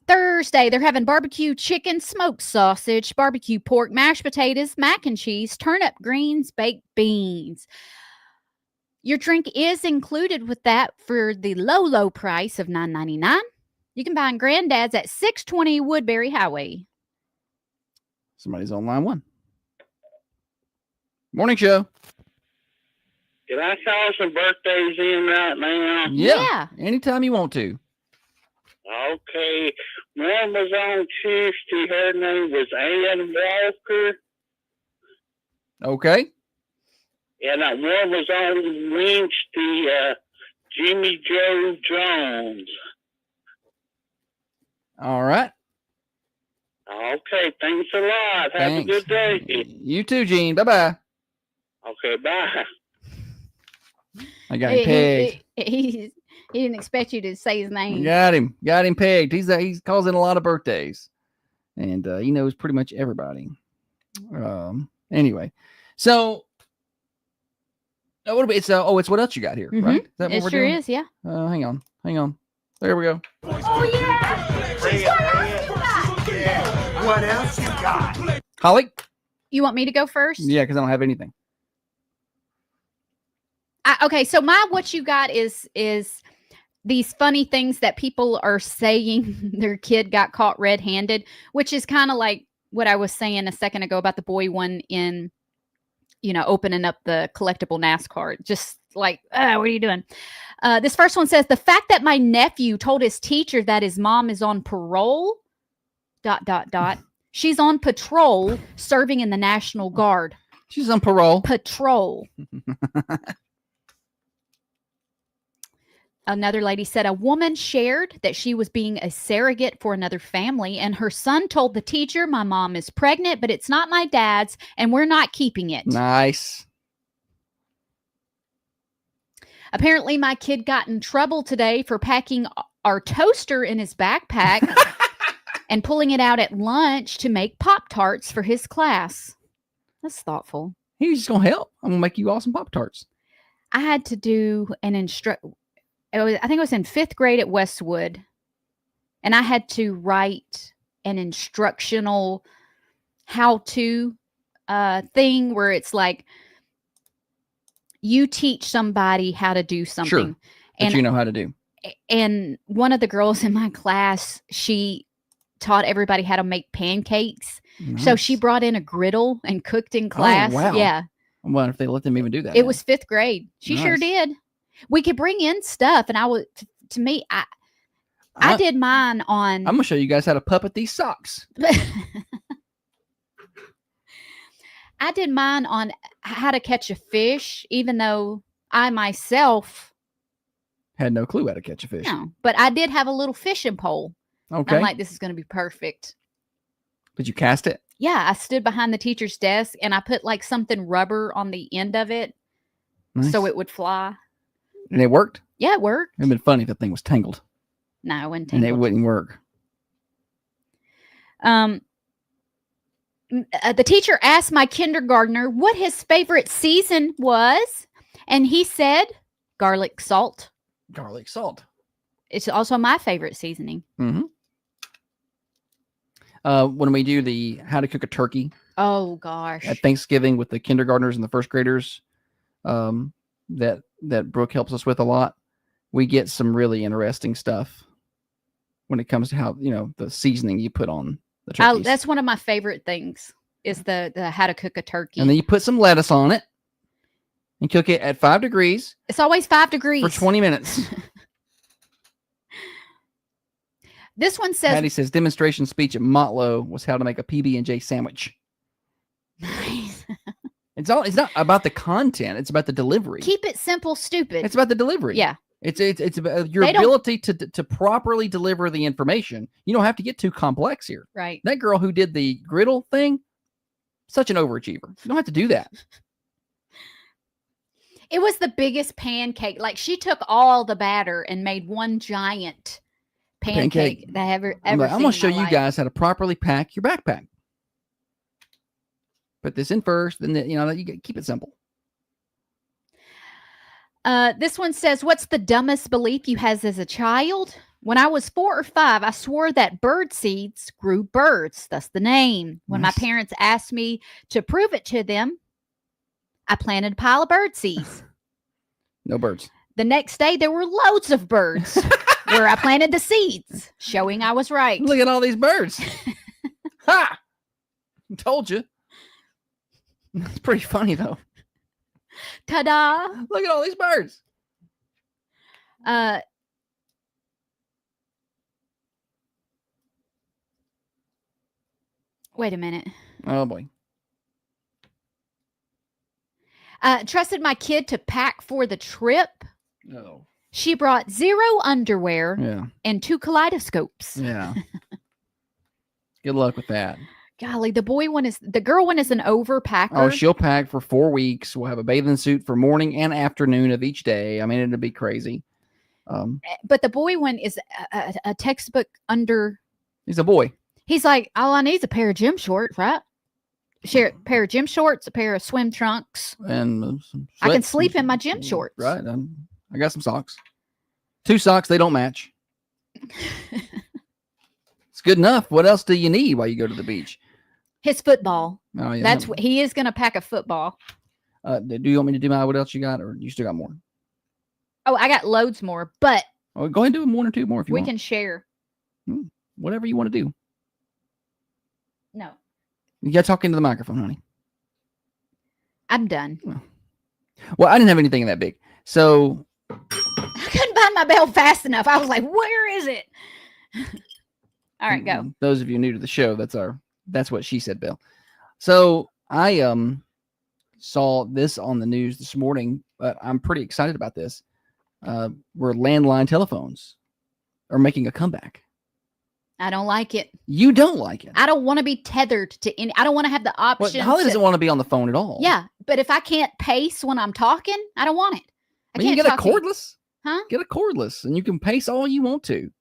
S7: Thursday, they're having barbecue chicken, smoked sausage, barbecue pork, mashed potatoes, mac and cheese, turnip greens, baked beans. Your drink is included with that for the low price of $9.99. You can find Granddad's at 620 Woodbury Highway.
S1: Somebody's on line 1. Morning show.
S9: Can I call some birthdays in right now?
S1: Yeah. Anytime you want to.
S9: Okay. One was on Tuesday. Her name was Ann Walker.
S1: Okay.
S9: And one was on Wednesday, Jimmy Joe Jones.
S1: All right.
S9: Okay. Thanks a lot. Have
S1: Thanks.
S9: a good day.
S1: You too, Gene. Bye-bye.
S9: Okay. Bye.
S1: I got him pegged.
S7: He didn't expect you to say his name.
S1: Got him pegged. He calls in a lot of birthdays, and he knows pretty much everybody. Anyway, so it's what else you got here,
S7: Mhm.
S1: right? Is that what
S7: It
S1: we're
S7: sure
S1: doing?
S7: is, yeah.
S1: Hang on. There we go.
S10: Oh yeah!
S2: What else you got?
S1: Holly?
S7: You want me to go first?
S1: Yeah, because I don't have anything.
S7: Okay, so what you got is these funny things that people are saying their kid got caught red-handed, which is kind of like what I was saying a second ago about the boy one in, opening up the collectible NASCAR. Just like, what are you doing? This first one says, the fact that my nephew told his teacher that his mom is on parole, ... She's on patrol serving in the National Guard.
S1: She's on parole.
S7: Patrol. Another lady said a woman shared that she was being a surrogate for another family, and her son told the teacher, my mom is pregnant, but it's not my dad's, and we're not keeping it.
S1: Nice.
S7: Apparently, my kid got in trouble today for packing our toaster in his backpack and pulling it out at lunch to make Pop-Tarts for his class. That's thoughtful.
S1: He's just going to help. I'm going to make you awesome Pop-Tarts.
S7: I had to do an I think it was in 5th grade at Westwood, and I had to write an instructional how-to thing where it's like you teach somebody how to do something.
S1: Sure, that you know how to do.
S7: And one of the girls in my class, she taught everybody how to make pancakes.
S1: Nice.
S7: So she brought in a griddle and cooked in class.
S1: wow.
S7: Yeah.
S1: I wonder if they let them even do that.
S7: It
S1: now.
S7: was 5th grade. She sure
S1: Nice.
S7: did. We could bring in stuff, and I did mine on.
S1: I'm going to show you guys how to puppet these socks.
S7: I did mine on how to catch a fish, even though I myself
S1: Had no clue how to catch a fish.
S7: no, but I did have a little fishing pole.
S1: Okay.
S7: I'm like, this is going to be perfect.
S1: Did you cast it?
S7: Yeah, I stood behind the teacher's desk and I put like something rubber on the end of it
S1: Nice.
S7: so it would fly.
S1: And it worked?
S7: Yeah, it worked.
S1: It'd been funny if the thing was tangled.
S7: No, it wasn't
S1: And it
S7: tangled.
S1: wouldn't work.
S7: The teacher asked my kindergartner what his favorite season was, and he said garlic salt.
S1: Garlic salt.
S7: It's also my favorite seasoning.
S1: Mm-hmm. When we do the how to cook a turkey
S7: Oh gosh.
S1: at Thanksgiving with the kindergartners and the first graders, that Brooke helps us with a lot, we get some really interesting stuff when it comes to how, the seasoning you put on the turkeys.
S7: That's one of my favorite things is the how to cook a turkey.
S1: And then you put some lettuce on it and cook it at 5 degrees
S7: It's always 5 degrees.
S1: for 20 minutes.
S7: This one says
S1: Patty says demonstration speech at Motlow was how to make a PB&J sandwich.
S7: Nice.
S1: It's not about the content, it's about the delivery.
S7: Keep it simple, stupid.
S1: It's about the delivery.
S7: Yeah.
S1: It's about your
S7: They don't-
S1: ability to properly deliver the information. You don't have to get too complex here.
S7: Right.
S1: That girl who did the griddle thing, such an overachiever. You don't have to do that.
S7: It was the biggest pancake. Like she took all the batter and made one giant pancake that I ever
S1: I'm
S7: seen
S1: gonna
S7: in
S1: show
S7: my
S1: you
S7: life.
S1: guys how to properly pack your backpack. Put this in first, then keep it simple.
S7: This one says, "What's the dumbest belief you had as a child?" When I was 4 or 5, I swore that bird seeds grew birds. That's the name. When
S1: Nice.
S7: my parents asked me to prove it to them, I planted a pile of bird seeds.
S1: No birds.
S7: The next day, there were loads of birds where I planted the seeds, showing I was right.
S1: Look at all these birds. Ha! Told you. It's pretty funny though.
S7: Ta-da!
S1: Look at all these birds.
S7: Wait a minute.
S1: Oh boy.
S7: Trusted my kid to pack for the trip.
S1: No.
S7: She brought 0 underwear
S1: Yeah.
S7: and 2 kaleidoscopes.
S1: Yeah. Good luck with that.
S7: Golly, the girl one is an overpacker.
S1: Oh, she'll pack for 4 weeks. We'll have a bathing suit for morning and afternoon of each day. I mean, it'll be crazy.
S7: But the boy one is a textbook under.
S1: He's a boy.
S7: He's like, all I need is a pair of gym shorts, right? Pair of gym shorts, a pair of swim trunks.
S1: And some
S7: I can
S1: sweats
S7: sleep in
S1: and-
S7: my gym shorts.
S1: Right. I got some socks. 2 socks. They don't match. It's good enough. What else do you need while you go to the beach?
S7: His football.
S1: Oh, yeah.
S7: That's what he is going to pack a football.
S1: Do you want me to do what else you got, or you still got more?
S7: Oh, I got loads more, but
S1: Oh, go ahead and do 1 or 2 more if you
S7: we
S1: want.
S7: can share.
S1: Whatever you want to do.
S7: No,
S1: You got to talk into the microphone, honey.
S7: I'm done.
S1: Well, I didn't have anything that big, so
S7: I couldn't find my bell fast enough. I was like, where is it? All right, go.
S1: Those of you new to the show, that's what she said, Bill. So I saw this on the news this morning, but I'm pretty excited about this. Where landline telephones are making a comeback.
S7: I don't like it.
S1: You don't like it.
S7: I don't want to be tethered to any. I don't want to have the
S1: Well,
S7: option.
S1: Holly
S7: to-
S1: doesn't want to be on the phone at all.
S7: Yeah, but if I can't pace when I'm talking, I don't want it. I
S1: I mean, you
S7: can't
S1: get a
S7: talk to you.
S1: cordless.
S7: Huh?
S1: Get a cordless, and you can pace all you want to.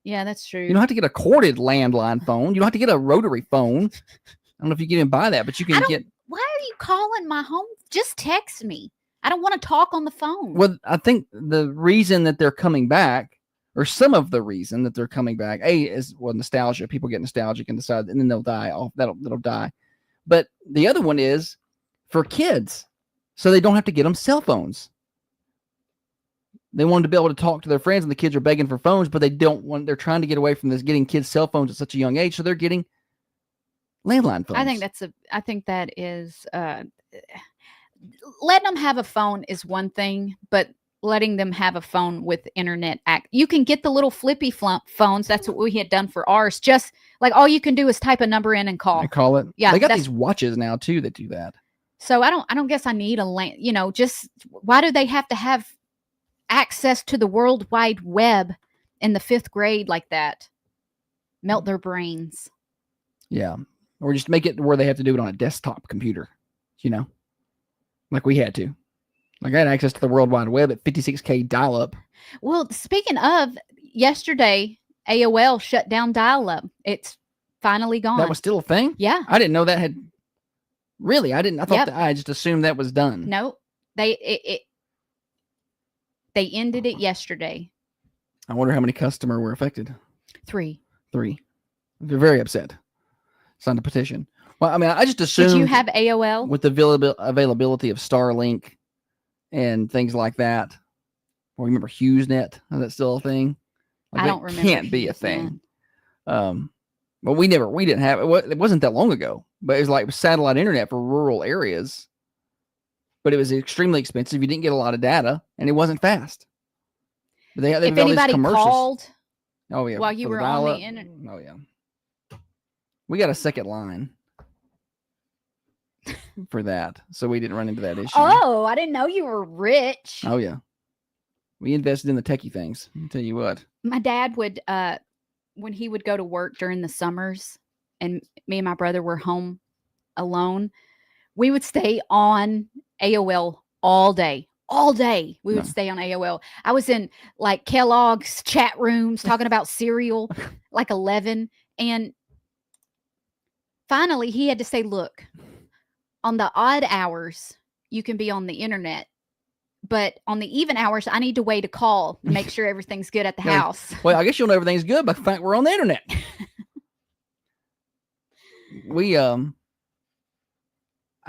S7: Yeah, that's true.
S1: You don't have to get a corded landline phone. You don't have to get a rotary phone. I don't know if you can even buy that, but you can get.
S7: Why are you calling my home? Just text me. I don't want to talk on the phone.
S1: Well, I think the reason that they're coming back, or some of the reason that they're coming back, is nostalgia. People get nostalgic and decide, and then they'll die off. That'll die. But the other one is for kids, so they don't have to get them cell phones. They wanted to be able to talk to their friends, and the kids are begging for phones, but they don't want. They're trying to get away from this, getting kids cell phones at such a young age, so they're getting landline phones.
S7: I think that is letting them have a phone is one thing, but letting them have a phone with internet you can get the little flippy phones. That's what we had done for ours. Just like all you can do is type a number in and call.
S1: I call it.
S7: Yeah,
S1: they got
S7: that's-
S1: these watches now too that do that.
S7: So I don't guess I need just why do they have to have access to the World Wide Web in the 5th grade like that? Melt their brains.
S1: Yeah. Or just make it where they have to do it on a desktop computer, like we had to. Like I had access to the World Wide Web at 56K dial-up.
S7: Well, speaking of, yesterday, AOL shut down dial-up. It's finally gone.
S1: That was still a thing?
S7: Yeah.
S1: I didn't know that had. Really? I didn't. I thought
S7: Yep.
S1: I just assumed that was done.
S7: No, they ended it yesterday.
S1: I wonder how many customers were affected.
S7: 3.
S1: 3. They're very upset. signed a petition. Well, I mean, I just
S7: Did
S1: assumed
S7: you have AOL?
S1: with the availability of Starlink and things like that. Or remember HughesNet? Is that still a thing? Like,
S7: I don't
S1: that
S7: remember
S1: Can't be a
S7: HughesNet.
S1: thing. But we didn't have it. It wasn't that long ago, but it was like satellite internet for rural areas. But it was extremely expensive. You didn't get a lot of data, and it wasn't fast. But they
S7: If
S1: all these
S7: anybody
S1: commercials.
S7: called
S1: Oh yeah,
S7: while you
S1: for the
S7: were on the
S1: dial-up.
S7: internet.
S1: Oh yeah, we got a second line for that, so we didn't run into that issue.
S7: Oh, I didn't know you were rich.
S1: Oh, yeah, we invested in the techie things. I'll tell you what.
S7: My dad would, when he would go to work during the summers, and me and my brother were home alone, we would stay on AOL all day. All day we would
S1: No.
S7: stay on AOL. I was in like Kellogg's chat rooms talking about cereal, like 11. And finally he had to say, look, on the odd hours, you can be on the internet. But on the even hours, I need to wait a call and make sure everything's good at the
S1: Yeah.
S7: house.
S1: Well, I guess you'll know everything's good by the fact we're on the internet. We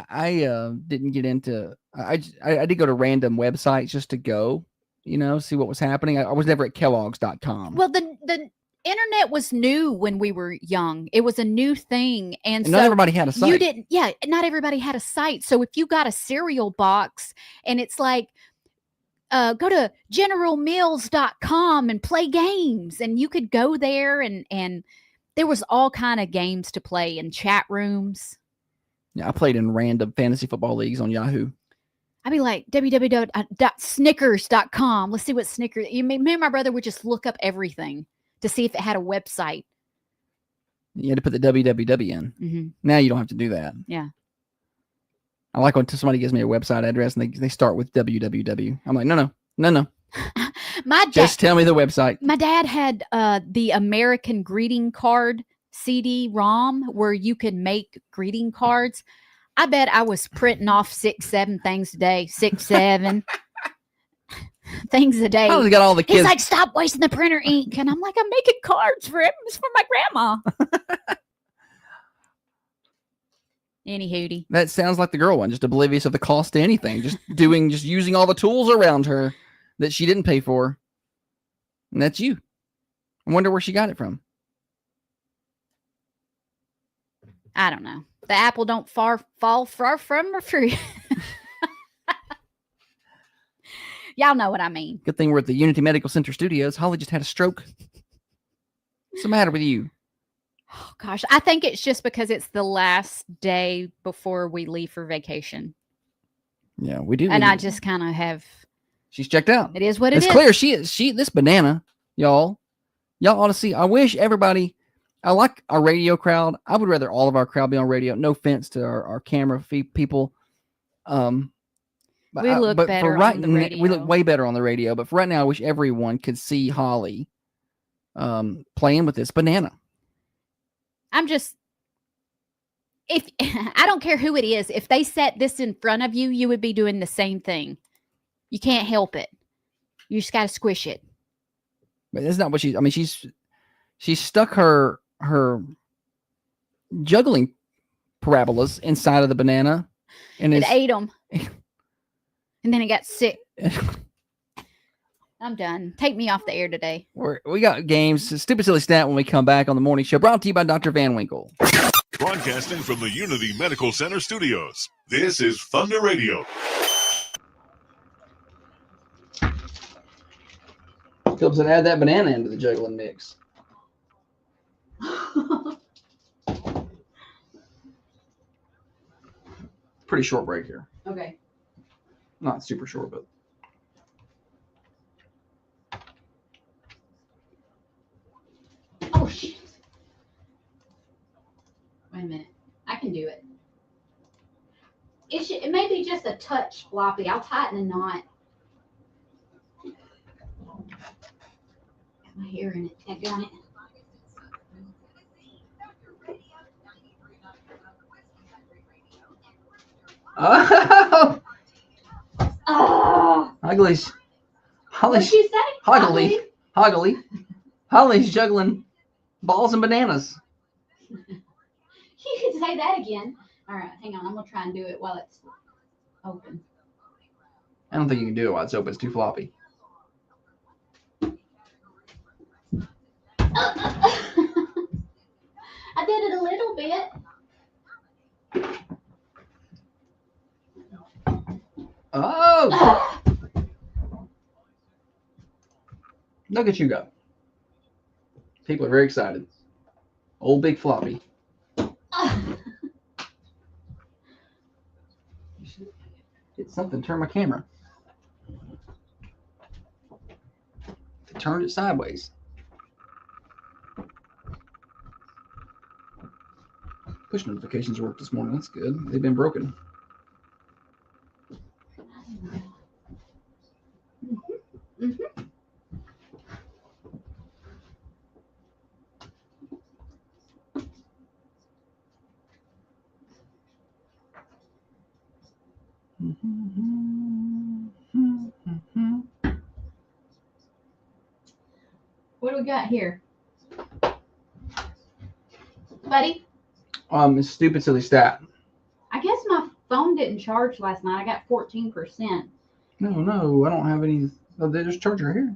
S1: I didn't get into. I did go to random websites just to go, see what was happening. I was never at Kellogg's.com.
S7: Well, the internet was new when we were young. It was a new thing. And
S1: and
S7: so
S1: not everybody had a site.
S7: you didn't, yeah, not everybody had a site. So if you got a cereal box and it's like, go to generalmills.com and play games, and you could go there and there was all kind of games to play in chat rooms.
S1: Yeah, I played in random fantasy football leagues on Yahoo.
S7: I'd be like www.snickers.com. Let's see what Snickers. Me and my brother would just look up everything to see if it had a website.
S1: You had to put the www in.
S7: Mm-hmm.
S1: Now you don't have to do that.
S7: Yeah.
S1: I like when somebody gives me a website address and they start with www. I'm like, no.
S7: My dad,
S1: Just tell me the website.
S7: my dad had the American greeting card CD-ROM where you could make greeting cards. I bet I was printing off 6-7 things a day. 6-7 things a day.
S1: I got all the
S7: He's
S1: kids.
S7: like, stop wasting the printer ink. And I'm like, I'm making cards for him. It's for my grandma. Any hootie.
S1: That sounds like the girl one, just oblivious of the cost to anything, just using all the tools around her that she didn't pay for. And that's you. I wonder where she got it from.
S7: I don't know. The apple don't fall far from the tree. Y'all know what I mean.
S1: Good thing we're at the Unity Medical Center studios. Holly just had a stroke. What's the matter with you?
S7: Oh, gosh. I think it's just because it's the last day before we leave for vacation.
S1: Yeah, we do.
S7: And I just kind of have.
S1: She's checked out.
S7: It is what it
S1: It's
S7: is.
S1: clear this banana, y'all ought to see. I wish everybody. I like our radio crowd. I would rather all of our crowd be on radio. No offense to our camera people. But
S7: We look
S1: but
S7: better
S1: for right
S7: on the
S1: we
S7: radio.
S1: look way better on the radio. But for right now, I wish everyone could see Holly playing with this banana.
S7: I'm just. If I don't care who it is, if they set this in front of you, you would be doing the same thing. You can't help it. You just got to squish it.
S1: But that's not what she's. I mean, she's stuck her juggling parabolas inside of the banana, and
S7: It
S1: it's
S7: ate them. And then it got sick. I'm done. Take me off the air today.
S1: we got games. Stupid Silly Stat when we come back on the morning show. Brought to you by Dr. Van Winkle.
S10: Broadcasting from the Unity Medical Center studios. This is Thunder Radio.
S4: Phillips had add that banana into the juggling mix. Pretty short break here.
S5: Okay.
S4: Not super short, but
S5: Oh, shit. Wait a minute. I can do it. It may be just a touch floppy. I'll tighten a knot. Got my hair in it. I got it.
S4: oh,
S5: Oh,
S4: Holly's
S5: what'd she say?
S4: Hoggly. Holly's juggling balls and bananas.
S5: You can say that again. All right, hang on. I'm gonna try and do it while it's open.
S4: I don't think you can do it while it's open. It's too floppy.
S5: I did it a little bit.
S4: Oh! Look at you go. People are very excited. Old big floppy. Hit something, turn my camera. They turned it sideways. Push notifications worked this morning. That's good. They've been broken.
S5: What do we got here? Buddy?
S4: It's stupid silly stat.
S5: I guess my phone didn't charge last night. I got 14%.
S4: No, I don't have any. Oh, there's a charger here.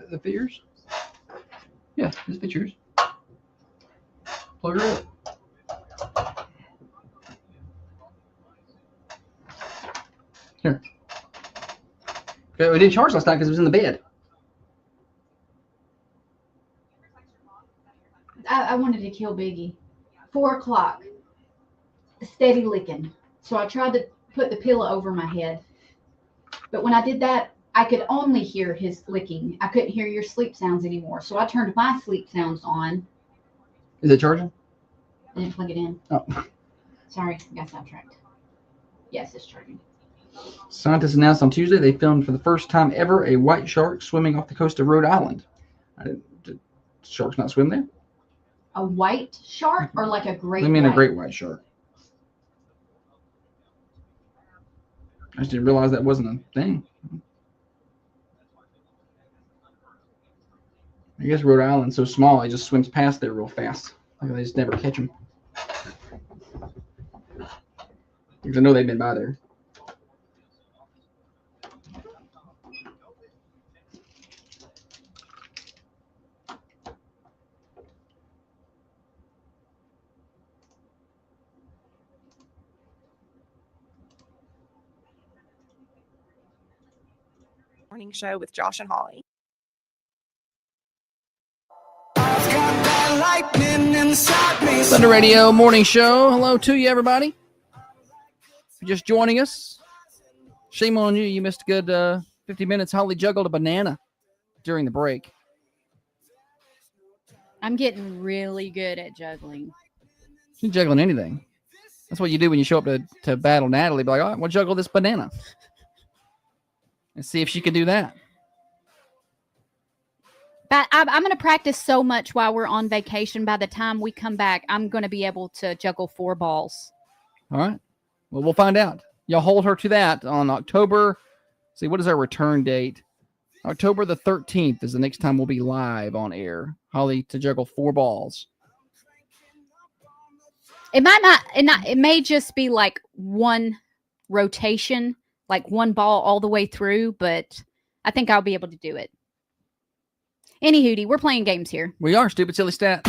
S4: The figures. Yeah, this fit yours. Plug her up. Here. Okay, we didn't charge last night because it was in the bed.
S5: I wanted to kill Biggie. 4 o'clock. Steady licking. So I tried to put the pillow over my head. But when I did that, I could only hear his licking. I couldn't hear your sleep sounds anymore. So I turned my sleep sounds on.
S4: Is it charging?
S5: I didn't plug it in.
S4: Oh.
S5: Sorry, I got sidetracked. Yes, it's charging.
S4: Scientists announced on Tuesday they filmed for the first time ever a white shark swimming off the coast of Rhode Island. Did sharks not swim there?
S5: A white shark or like a great
S4: I mean
S5: white?
S4: a great white shark. I just didn't realize that wasn't a thing. I guess Rhode Island's so small, it just swims past there real fast. Like they just never catch them. Because I know they've been by there.
S11: Morning show with Josh and Holly.
S1: Thunder Radio Morning Show. Hello to you, everybody. If you're just joining us, shame on you. You missed a good 50 minutes. Holly juggled a banana during the break.
S7: I'm getting really good at juggling.
S1: She's juggling anything. That's what you do when you show up to battle Natalie. Be like, all right, we'll juggle this banana. And see if she can do that.
S7: But I'm going to practice so much while we're on vacation. By the time we come back, I'm going to be able to juggle 4 balls.
S1: All right. Well, we'll find out. Y'all hold her to that on October. See, what is our return date? October the 13th is the next time we'll be live on air. Holly to juggle 4 balls.
S7: It might not. It may just be like one rotation, like one ball all the way through. But I think I'll be able to do it. Anywho, we're playing games here.
S1: We are Stupid Silly Stat.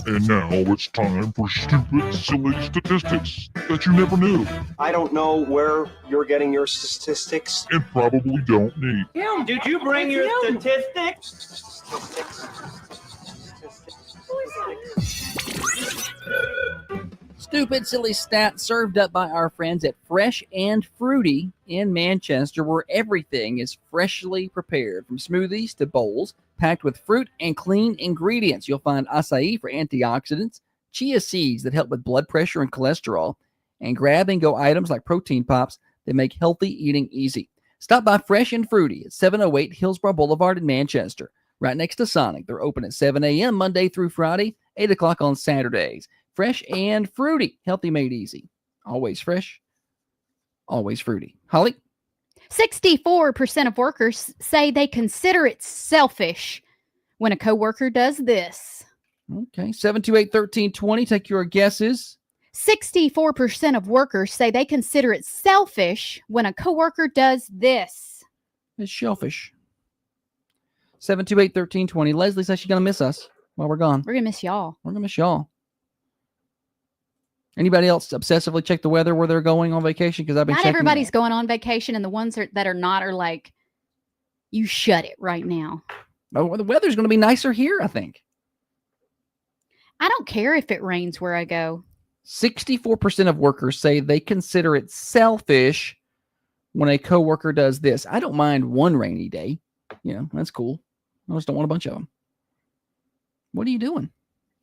S10: And now it's time for stupid, silly statistics that you never knew
S12: I don't know where you're getting your statistics.
S10: and probably don't need.
S13: Kim, did you bring your statistics?
S1: Stupid Silly Stat served up by our friends at Fresh and Fruity in Manchester, where everything is freshly prepared, from smoothies to bowls, packed with fruit and clean ingredients. You'll find acai for antioxidants, chia seeds that help with blood pressure and cholesterol, and grab-and-go items like protein pops that make healthy eating easy. Stop by Fresh and Fruity at 708 Hillsborough Boulevard in Manchester, right next to Sonic. They're open at 7 a.m. Monday through Friday, 8 o'clock on Saturdays. Fresh and Fruity. Healthy made easy. Always fresh. Always fruity. Holly?
S7: 64% of workers say they consider it selfish when a coworker does this.
S1: Okay. 728-1320. Take your guesses.
S7: 64% of workers say they consider it selfish when a coworker does this.
S1: It's shellfish. 728-1320. Leslie says she's going to miss us while we're gone.
S7: We're going to miss y'all.
S1: We're going to miss y'all. Anybody else obsessively check the weather where they're going on vacation? Because I've been
S7: Not
S1: checking
S7: everybody's going on vacation, and the ones that are not are like, you shut it right now.
S1: Oh, the weather's going to be nicer here, I think.
S7: I don't care if it rains where I go.
S1: 64% of workers say they consider it selfish when a coworker does this. I don't mind one rainy day. You know, that's cool. I just don't want a bunch of them. What are you doing?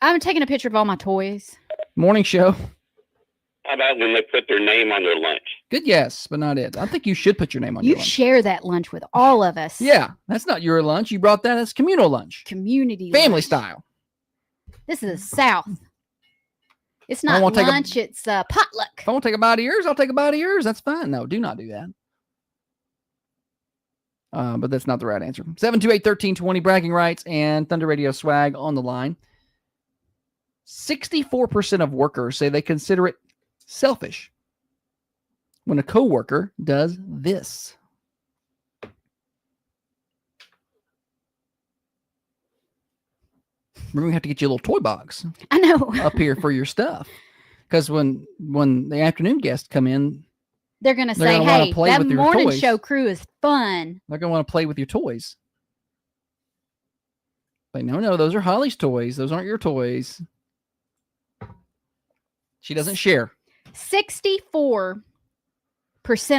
S7: I'm taking a picture of all my toys.
S1: Morning show.
S9: How about when they put their name on their lunch?
S1: Good guess, but not it. I think you should put your name on your
S7: You
S1: lunch.
S7: share that lunch with all of us.
S1: Yeah, that's not your lunch. You brought that as communal lunch.
S7: Community
S1: Family
S7: lunch.
S1: style.
S7: This is the South. It's
S1: I
S7: not
S1: wanna take a-
S7: lunch, it's potluck.
S1: If I want to take a bite of yours, I'll take a bite of yours. That's fine. No, do not do that. But that's not the right answer. 728-1320, bragging rights and Thunder Radio swag on the line. 64% of workers say they consider it selfish when a coworker does this. Remember, we have to get you a little toy box
S7: I know.
S1: up here for your stuff. Because when the afternoon guests come in,
S7: They're going to
S1: They're
S7: say,
S1: gonna wanna
S7: hey,
S1: play
S7: that
S1: with your
S7: morning
S1: toys.
S7: show crew is fun.
S1: they're going to want to play with your toys. But no, those are Holly's toys. Those aren't your toys. She doesn't share.
S7: 64%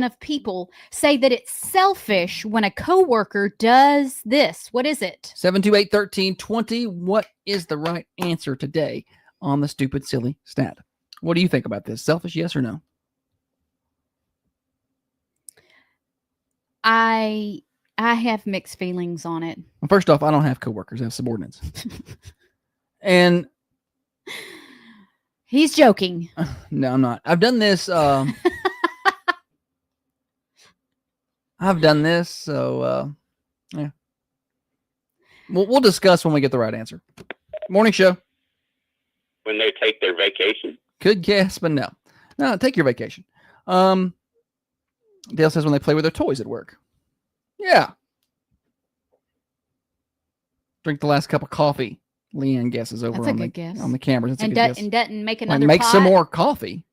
S7: of people say that it's selfish when a coworker does this. What is it?
S1: 728-1320. What is the right answer today on the stupid, silly stat? What do you think about this? Selfish, yes or no?
S7: I have mixed feelings on it.
S1: Well, first off, I don't have coworkers. I have subordinates. And
S7: He's joking.
S1: no, I'm not. I've done this. I've done this. So, yeah. We'll discuss when we get the right answer. Morning show.
S9: When they take their vacation?
S1: Good guess, but no. No, take your vacation. Dale says when they play with their toys at work. Yeah. Drink the last cup of coffee. Leanne guesses over
S7: That's a
S1: on
S7: good guess.
S1: the cameras. That's
S7: And,
S1: a good guess.
S7: and doesn't make
S1: Like,
S7: another
S1: make some
S7: pot.
S1: more coffee.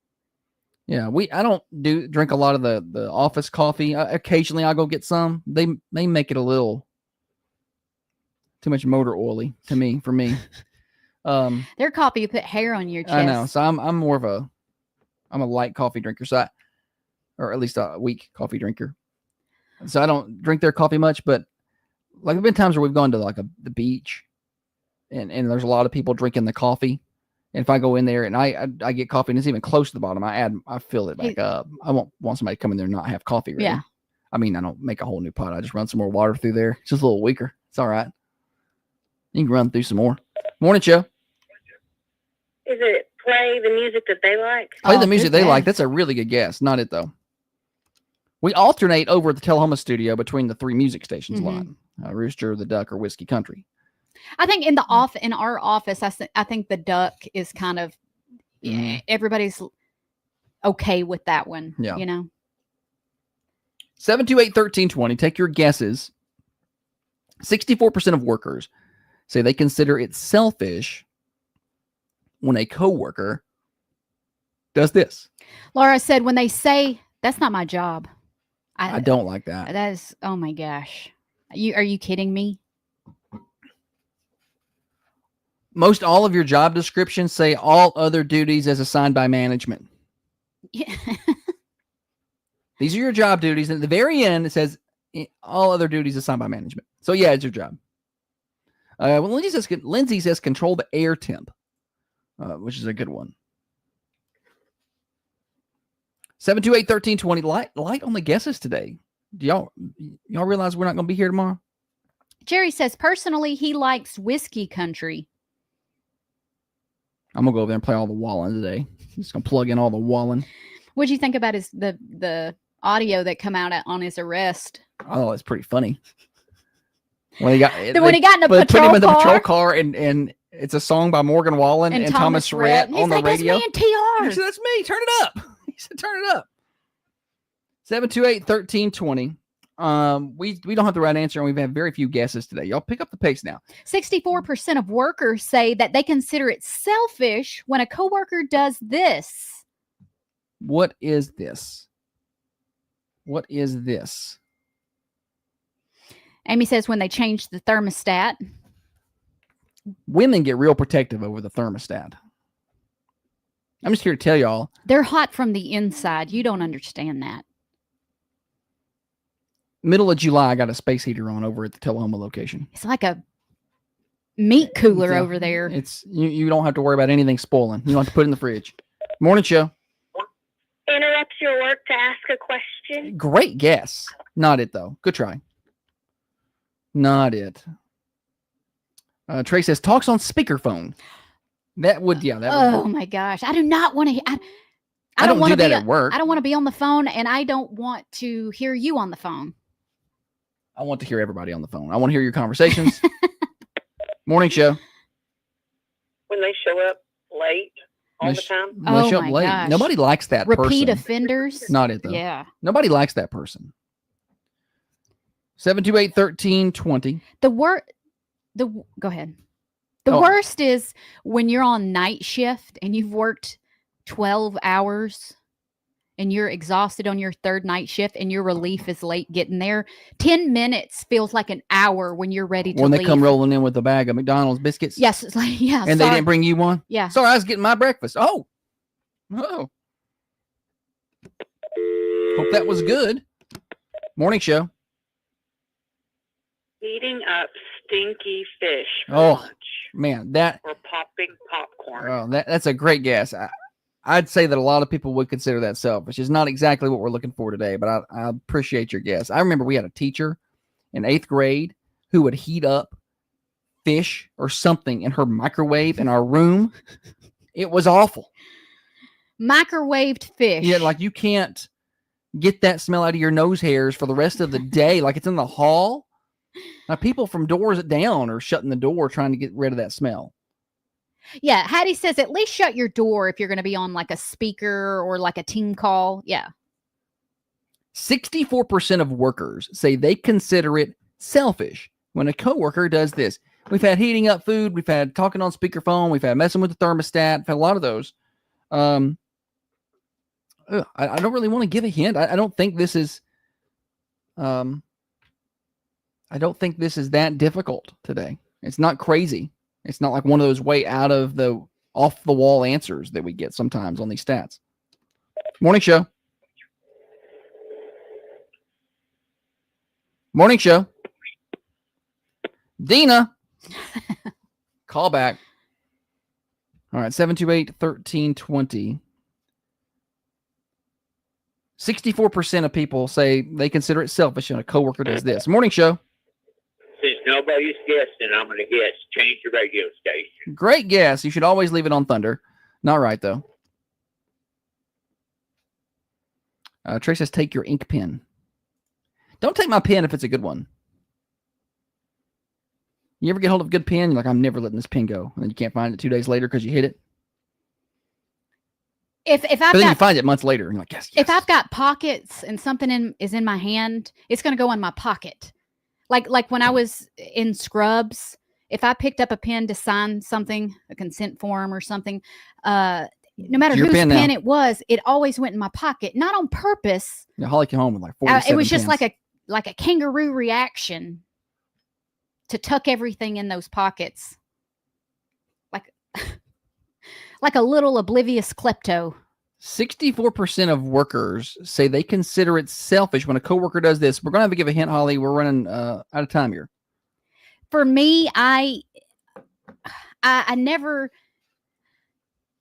S1: Yeah, I don't drink a lot of the office coffee. Occasionally I'll go get some. They make it a little too much motor oily for me.
S7: Their coffee, you put hair on your chest.
S1: I know. So I'm more of I'm a light coffee drinker. So or at least a weak coffee drinker. So I don't drink their coffee much, but like there've been times where we've gone to like the beach and there's a lot of people drinking the coffee. And if I go in there and I get coffee and it's even close to the bottom, I fill it back up. I won't want somebody to come in there and not have coffee ready.
S7: Yeah.
S1: I mean, I don't make a whole new pot. I just run some more water through there. It's just a little weaker. It's all right. You can run through some more. Morning show.
S14: Is it play the music that they like?
S1: Play the music they like. That's a really good guess. Not it though. We alternate over at the Tullahoma studio between the three music stations a lot. Rooster, the Duck, or Whiskey Country.
S7: I think in our office, I think the Duck is kind of everybody's okay with that one.
S1: Yeah.
S7: You know.
S1: 728-1320. Take your guesses. 64% of workers say they consider it selfish when a coworker does this.
S7: Laura said when they say that's not my job.
S1: I don't like that.
S7: That is, oh my gosh. Are you kidding me?
S1: Most all of your job descriptions say all other duties as assigned by management.
S7: Yeah.
S1: These are your job duties. And at the very end, it says all other duties assigned by management. So yeah, it's your job. Well, Lindsay says control the air temp, which is a good one. 728-1320. Light on the guesses today. Do y'all realize we're not going to be here tomorrow?
S7: Jerry says personally he likes Whiskey Country.
S1: I'm gonna go over there and play all the Wallen today. Just gonna plug in all the Wallen.
S7: What'd you think about the audio that come out on his arrest?
S1: Oh, it's pretty funny. When he got
S7: When he got in a
S1: put him
S7: patrol
S1: in the patrol
S7: car?
S1: car and It's a song by Morgan Wallen and Thomas Rhett on the radio.
S7: That's me and
S1: He said, that's me. Turn it up. He said, turn it up. 728-1320. We don't have the right answer, and we've had very few guesses today. Y'all pick up the pace now.
S7: 64% of workers say that they consider it selfish when a coworker does this.
S1: What is this? What is this?
S7: Amy says when they change the thermostat.
S1: Women get real protective over the thermostat. I'm just here to tell y'all.
S7: They're hot from the inside. You don't understand that.
S1: Middle of July, I got a space heater on over at the Tullahoma location.
S7: It's like a meat cooler over there.
S1: It's you don't have to worry about anything spoiling. You don't have to put it in the fridge. Morning show.
S14: Interrupt your work to ask a question.
S1: Great guess. Not it though. Good try. Not it. Trey says talks on speakerphone. That would that
S7: Oh
S1: would
S7: my gosh. I do not want to
S1: I don't
S7: want
S1: do
S7: to
S1: that
S7: be
S1: at work.
S7: I don't want to be on the phone, and I don't want to hear you on the phone.
S1: I want to hear everybody on the phone. I want to hear your conversations. Morning show.
S14: When they show up late all the time.
S1: When they show up late.
S7: Gosh.
S1: Nobody likes that
S7: Repeat
S1: person.
S7: offenders.
S1: Not it though.
S7: Yeah.
S1: Nobody likes that person. 728-1320.
S7: Go ahead. The
S1: Oh.
S7: worst is when you're on night shift and you've worked 12 hours and you're exhausted on your third night shift and your relief is late getting there. 10 minutes feels like an hour when you're ready to
S1: When
S7: leave.
S1: they come rolling in with a bag of McDonald's biscuits.
S7: Yes, it's like, yeah.
S1: And they didn't bring you one?
S7: Yeah.
S1: Sorry, I was getting my breakfast. Oh. Hope that was good. Morning show.
S14: Eating up stinky fish for
S1: Oh,
S14: lunch.
S1: man, that
S14: Or popping popcorn.
S1: oh, that's a great guess. I'd say that a lot of people would consider that selfish. It's not exactly what we're looking for today, but I appreciate your guess. I remember we had a teacher in 8th grade who would heat up fish or something in her microwave in our room. It was awful.
S7: Microwaved fish.
S1: Yeah, like you can't get that smell out of your nose hairs for the rest of the day. Like it's in the hall. Now people from doors down are shutting the door trying to get rid of that smell.
S7: Yeah, Hattie says at least shut your door if you're going to be on like a speaker or like a team call. Yeah.
S1: 64% of workers say they consider it selfish when a coworker does this. We've had heating up food. We've had talking on speakerphone. We've had messing with the thermostat. We've had a lot of those. I don't really want to give a hint. I don't think this is that difficult today. It's not crazy. It's not like one of those way out of the off the wall answers that we get sometimes on these stats. Morning show. Morning show. Dina. Call back. All right, 728-1320. 64% of people say they consider it selfish when a coworker does this. Morning show.
S15: Since nobody's guessing, I'm going to guess. Change the radio station.
S1: Great guess. You should always leave it on Thunder. Not right, though. Trey says, take your ink pen. Don't take my pen if it's a good one. You ever get hold of a good pen? You're like, I'm never letting this pen go. And then you can't find it 2 days later because you hit it.
S7: If I've
S1: But then you
S7: got
S1: find it months later. And you're like, yes.
S7: if I've got pockets and something is in my hand, it's going to go in my pocket. Like when I was in Scrubs, if I picked up a pen to sign something, a consent form or something, no matter
S1: Your
S7: whose
S1: pen
S7: pen
S1: now.
S7: it was, it always went in my pocket, not on purpose.
S1: Yeah, Holly came home with like 47
S7: It was just
S1: pens.
S7: like a kangaroo reaction to tuck everything in those pockets, like a little oblivious klepto.
S1: 64% of workers say they consider it selfish when a coworker does this. We're going to have to give a hint, Holly. We're running out of time here.
S7: For me, I never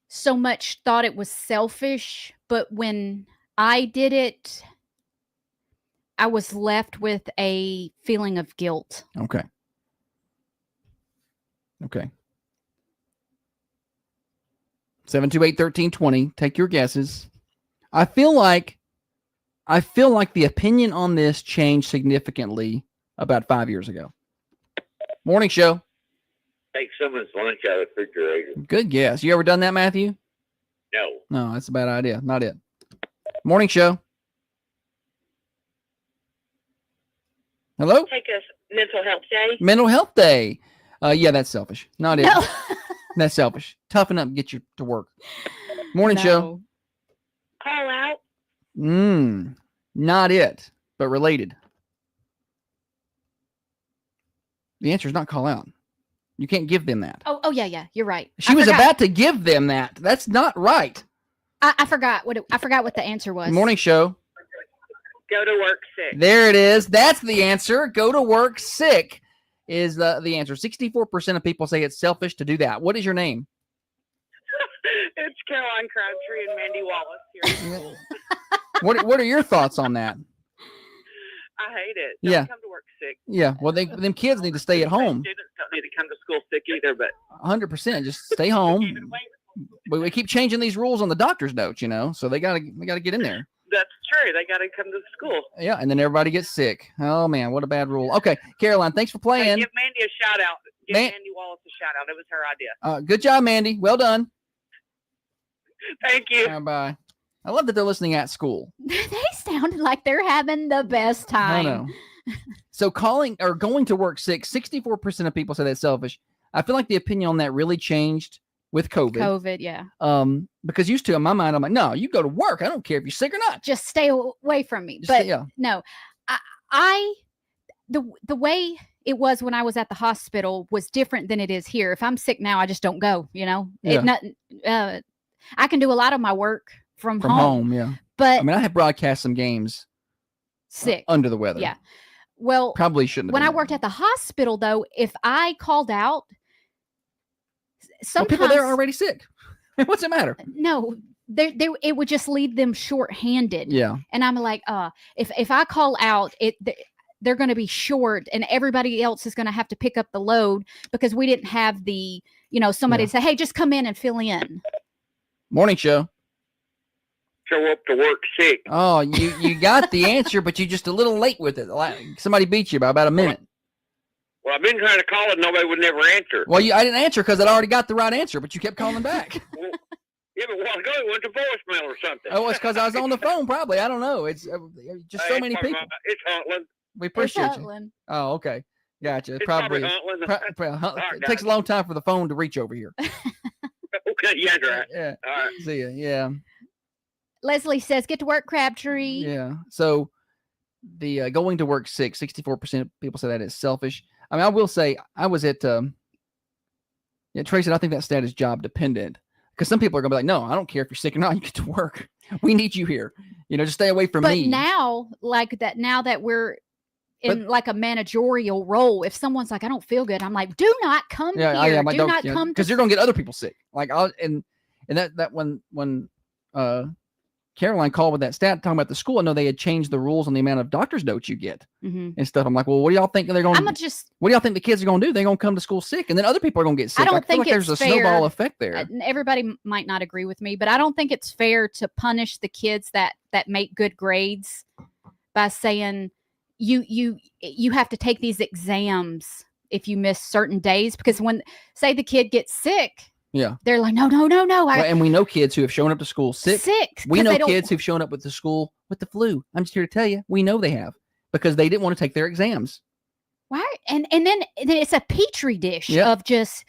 S7: so much thought it was selfish, but when I did it, I was left with a feeling of guilt.
S1: Okay. Okay. 728-1320. Take your guesses. I feel like the opinion on this changed significantly about 5 years ago. Morning show.
S15: take someone's lunch out of the refrigerator.
S1: Good guess. You ever done that, Matthew?
S15: No.
S1: No, that's a bad idea. Not it. Morning show. Hello?
S14: Take a mental health day.
S1: Mental health day. Yeah, that's selfish. Not it.
S7: No.
S1: That's selfish. Toughen up and get you to work. Morning show.
S14: Call out.
S1: Not it, but related. The answer is not call out. You can't give them that.
S7: Oh yeah. You're right.
S1: She was about to give them that. That's not right.
S7: I forgot what the answer was.
S1: Morning show.
S14: Go to work sick.
S1: There it is. That's the answer. Go to work sick is the answer. 64% of people say it's selfish to do that. What is your name?
S14: It's Caroline Crabtree and Mandy Wallace here.
S1: What are your thoughts on that?
S14: I hate it.
S1: Yeah.
S14: Don't come to work sick.
S1: Yeah. Well, them kids need to stay at home.
S14: Students don't need to come to school sick either, but
S1: 100%. Just stay home. But we keep changing these rules on the doctor's notes, so they gotta get in there.
S14: that's true. They got to come to school.
S1: Yeah, and then everybody gets sick. Oh man, what a bad rule. Okay, Caroline, thanks for playing.
S14: Hey, give Mandy a shout out. Give Mandy Wallace a shout out. It was her idea.
S1: Good job, Mandy. Well done.
S14: Thank you.
S1: Bye. I love that they're listening at school.
S7: They sounded like they're having the best time.
S1: I know. So calling or going to work sick, 64% of people say that's selfish. I feel like the opinion on that really changed with COVID.
S7: Yeah.
S1: Because used to in my mind, I'm like, no, you go to work. I don't care if you're sick or not.
S7: Just stay away from me. No, the way it was when I was at the hospital was different than it is here. If I'm sick now, I just don't go, I can do a lot of my work from home.
S1: Yeah.
S7: But
S1: I mean, I have broadcast some games
S7: sick
S1: under the weather.
S7: Yeah. Well,
S1: probably shouldn't have
S7: when
S1: been
S7: I worked at the hospital, though, if I called out, sometimes
S1: people there are already sick. What's the matter?
S7: No, it would just leave them short-handed.
S1: Yeah.
S7: And I'm like, if I call out, they're going to be short, and everybody else is going to have to pick up the load because we didn't have the, somebody say, hey, just come in and fill in.
S1: Morning show.
S15: Show up to work sick.
S1: Oh, you got the answer, but you're just a little late with it. Somebody beat you by about a minute.
S15: Well, I've been trying to call it. Nobody would never answer.
S1: Well, I didn't answer because I'd already got the right answer, but you kept calling back.
S15: Yeah, but a while ago it went to voicemail or something.
S1: Oh, it's because I was on the phone, probably. I don't know. It's just so many people.
S15: It's Huntland.
S1: We appreciate you. Oh, okay. Gotcha.
S15: It's
S1: probably
S15: Huntland.
S1: It takes a long time for the phone to reach over here.
S15: Okay, yeah, that's right.
S1: Yeah.
S15: All right.
S1: See ya. Yeah.
S7: Leslie says, get to work, Crabtree.
S1: Yeah. So the going to work sick, 64% of people say that is selfish. I mean, I will say I was at, Tracy, I think that stat is job dependent because some people are going to be like, no, I don't care if you're sick or not. You get to work. We need you here. Just stay away from me.
S7: But now that we're in like a managerial role, if someone's like, I don't feel good, I'm like, do not come here. Do not come
S1: because you're going to get other people sick. Like and that when Caroline called with that stat talking about the school, I know they had changed the rules on the amount of doctor's notes you get and stuff. I'm like, well, what do y'all think they're going to what do y'all think the kids are going to do? They're going to come to school sick and then other people are going to get sick.
S7: I don't think
S1: like there's a snowball effect there.
S7: Everybody might not agree with me, but I don't think it's fair to punish the kids that make good grades by saying you have to take these exams if you miss certain days, because when say the kid gets sick, they're like, no.
S1: And we know kids who have shown up to school sick. We know kids who've shown up with the school with the flu. I'm just here to tell you, we know they have because they didn't want to take their exams.
S7: Why? And then it's a petri dish of just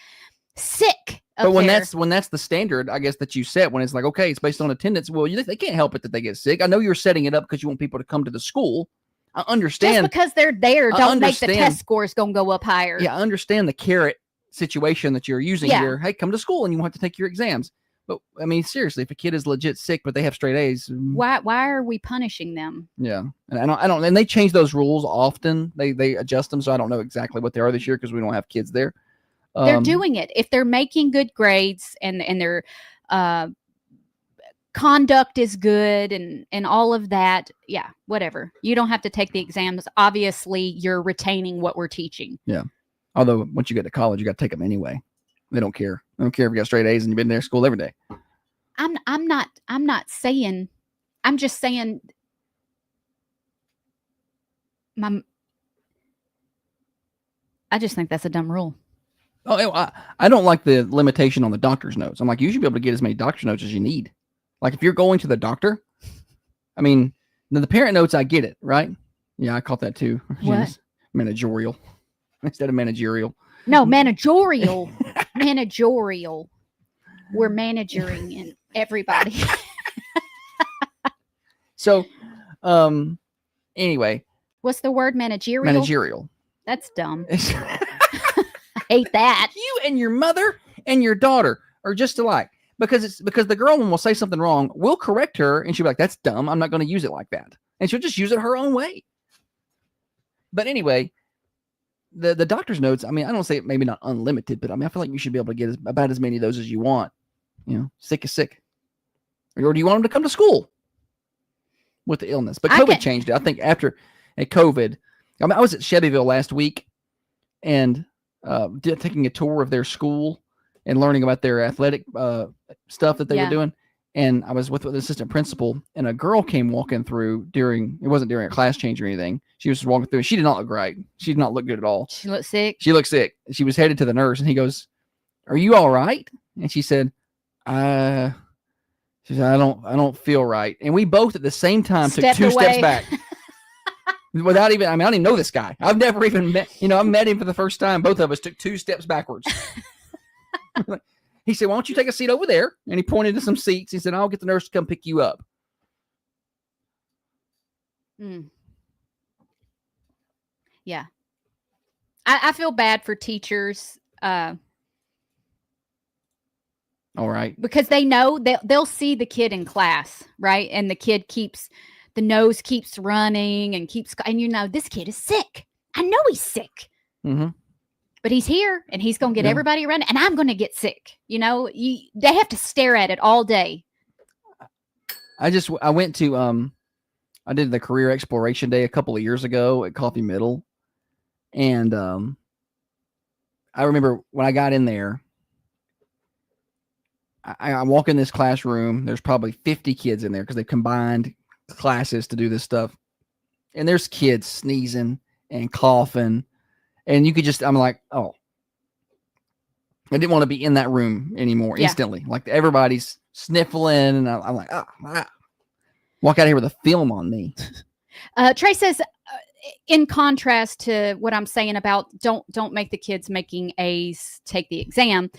S7: sick.
S1: But when that's the standard, I guess that you set, when it's like, okay, it's based on attendance. Well, they can't help it that they get sick. I know you're setting it up because you want people to come to the school. I understand.
S7: Just because they're there, don't make the test scores gonna go up higher.
S1: Yeah, I understand the carrot situation that you're using here. Hey, come to school and you want to take your exams. But I mean, seriously, if a kid is legit sick but they have straight A's,
S7: why are we punishing them?
S1: Yeah, and I don't. And they change those rules often. They adjust them, so I don't know exactly what they are this year because we don't have kids there.
S7: They're doing it if they're making good grades and their conduct is good and all of that. Yeah, whatever. You don't have to take the exams. Obviously, you're retaining what we're teaching.
S1: Yeah. Although once you get to college, you got to take them anyway. They don't care. They don't care if you got straight A's and you've been there school every day.
S7: I'm not saying. I'm just saying. I just think that's a dumb rule.
S1: Oh, I don't like the limitation on the doctor's notes. I'm like, you should be able to get as many doctor's notes as you need. Like if you're going to the doctor, I mean, the parent notes, I get it, right? Yeah, I caught that too.
S7: What?
S1: Managerial instead of managerial.
S7: No, managerial. Managerial. We're managering in everybody.
S1: So, anyway.
S7: What's the word? Managerial?
S1: Managerial.
S7: That's dumb. I hate that.
S1: You and your mother and your daughter are just alike. Because the girl one will say something wrong, we'll correct her, and she'll be like, that's dumb. I'm not going to use it like that. And she'll just use it her own way. But anyway, the doctor's notes, I mean, I don't say maybe not unlimited, but I mean, I feel like you should be able to get about as many of those as you want. You know, sick is sick. Or do you want them to come to school with the illness? But COVID changed it. I think at COVID, I mean, I was at Chevyville last week and taking a tour of their school and learning about their athletic stuff that they were doing. And I was with the assistant principal, and a girl came walking through it wasn't during a class change or anything. She was just walking through, and she did not look right. She did not look good at all.
S7: She looked sick?
S1: She looked sick. She was headed to the nurse, and he goes, are you all right? And she said, I don't feel right. And we both at the same time took two steps back. Without even, I mean, I don't even know this guy. I've never even met, I met him for the first time. Both of us took 2 steps backwards. He said, why don't you take a seat over there? And he pointed to some seats. He said, I'll get the nurse to come pick you up.
S7: Yeah. I feel bad for teachers.
S1: All right.
S7: Because they know they'll see the kid in class, right? And the kid the nose keeps running and this kid is sick. I know he's sick. Mm-hmm. But he's here and he's going to get everybody around and I'm going to get sick. They have to stare at it all day.
S1: I went to, I did the career exploration day a couple of years ago at Coffee Middle. And I remember when I got in there, I walk in this classroom. There's probably 50 kids in there because they combined classes to do this stuff. And there's kids sneezing and coughing. And you could I'm like, oh, I didn't want to be in that room anymore instantly. Like everybody's sniffling. And I'm like, walk out of here with a film on me.
S7: Trey says, in contrast to what I'm saying about don't make the kids making A's take the exam.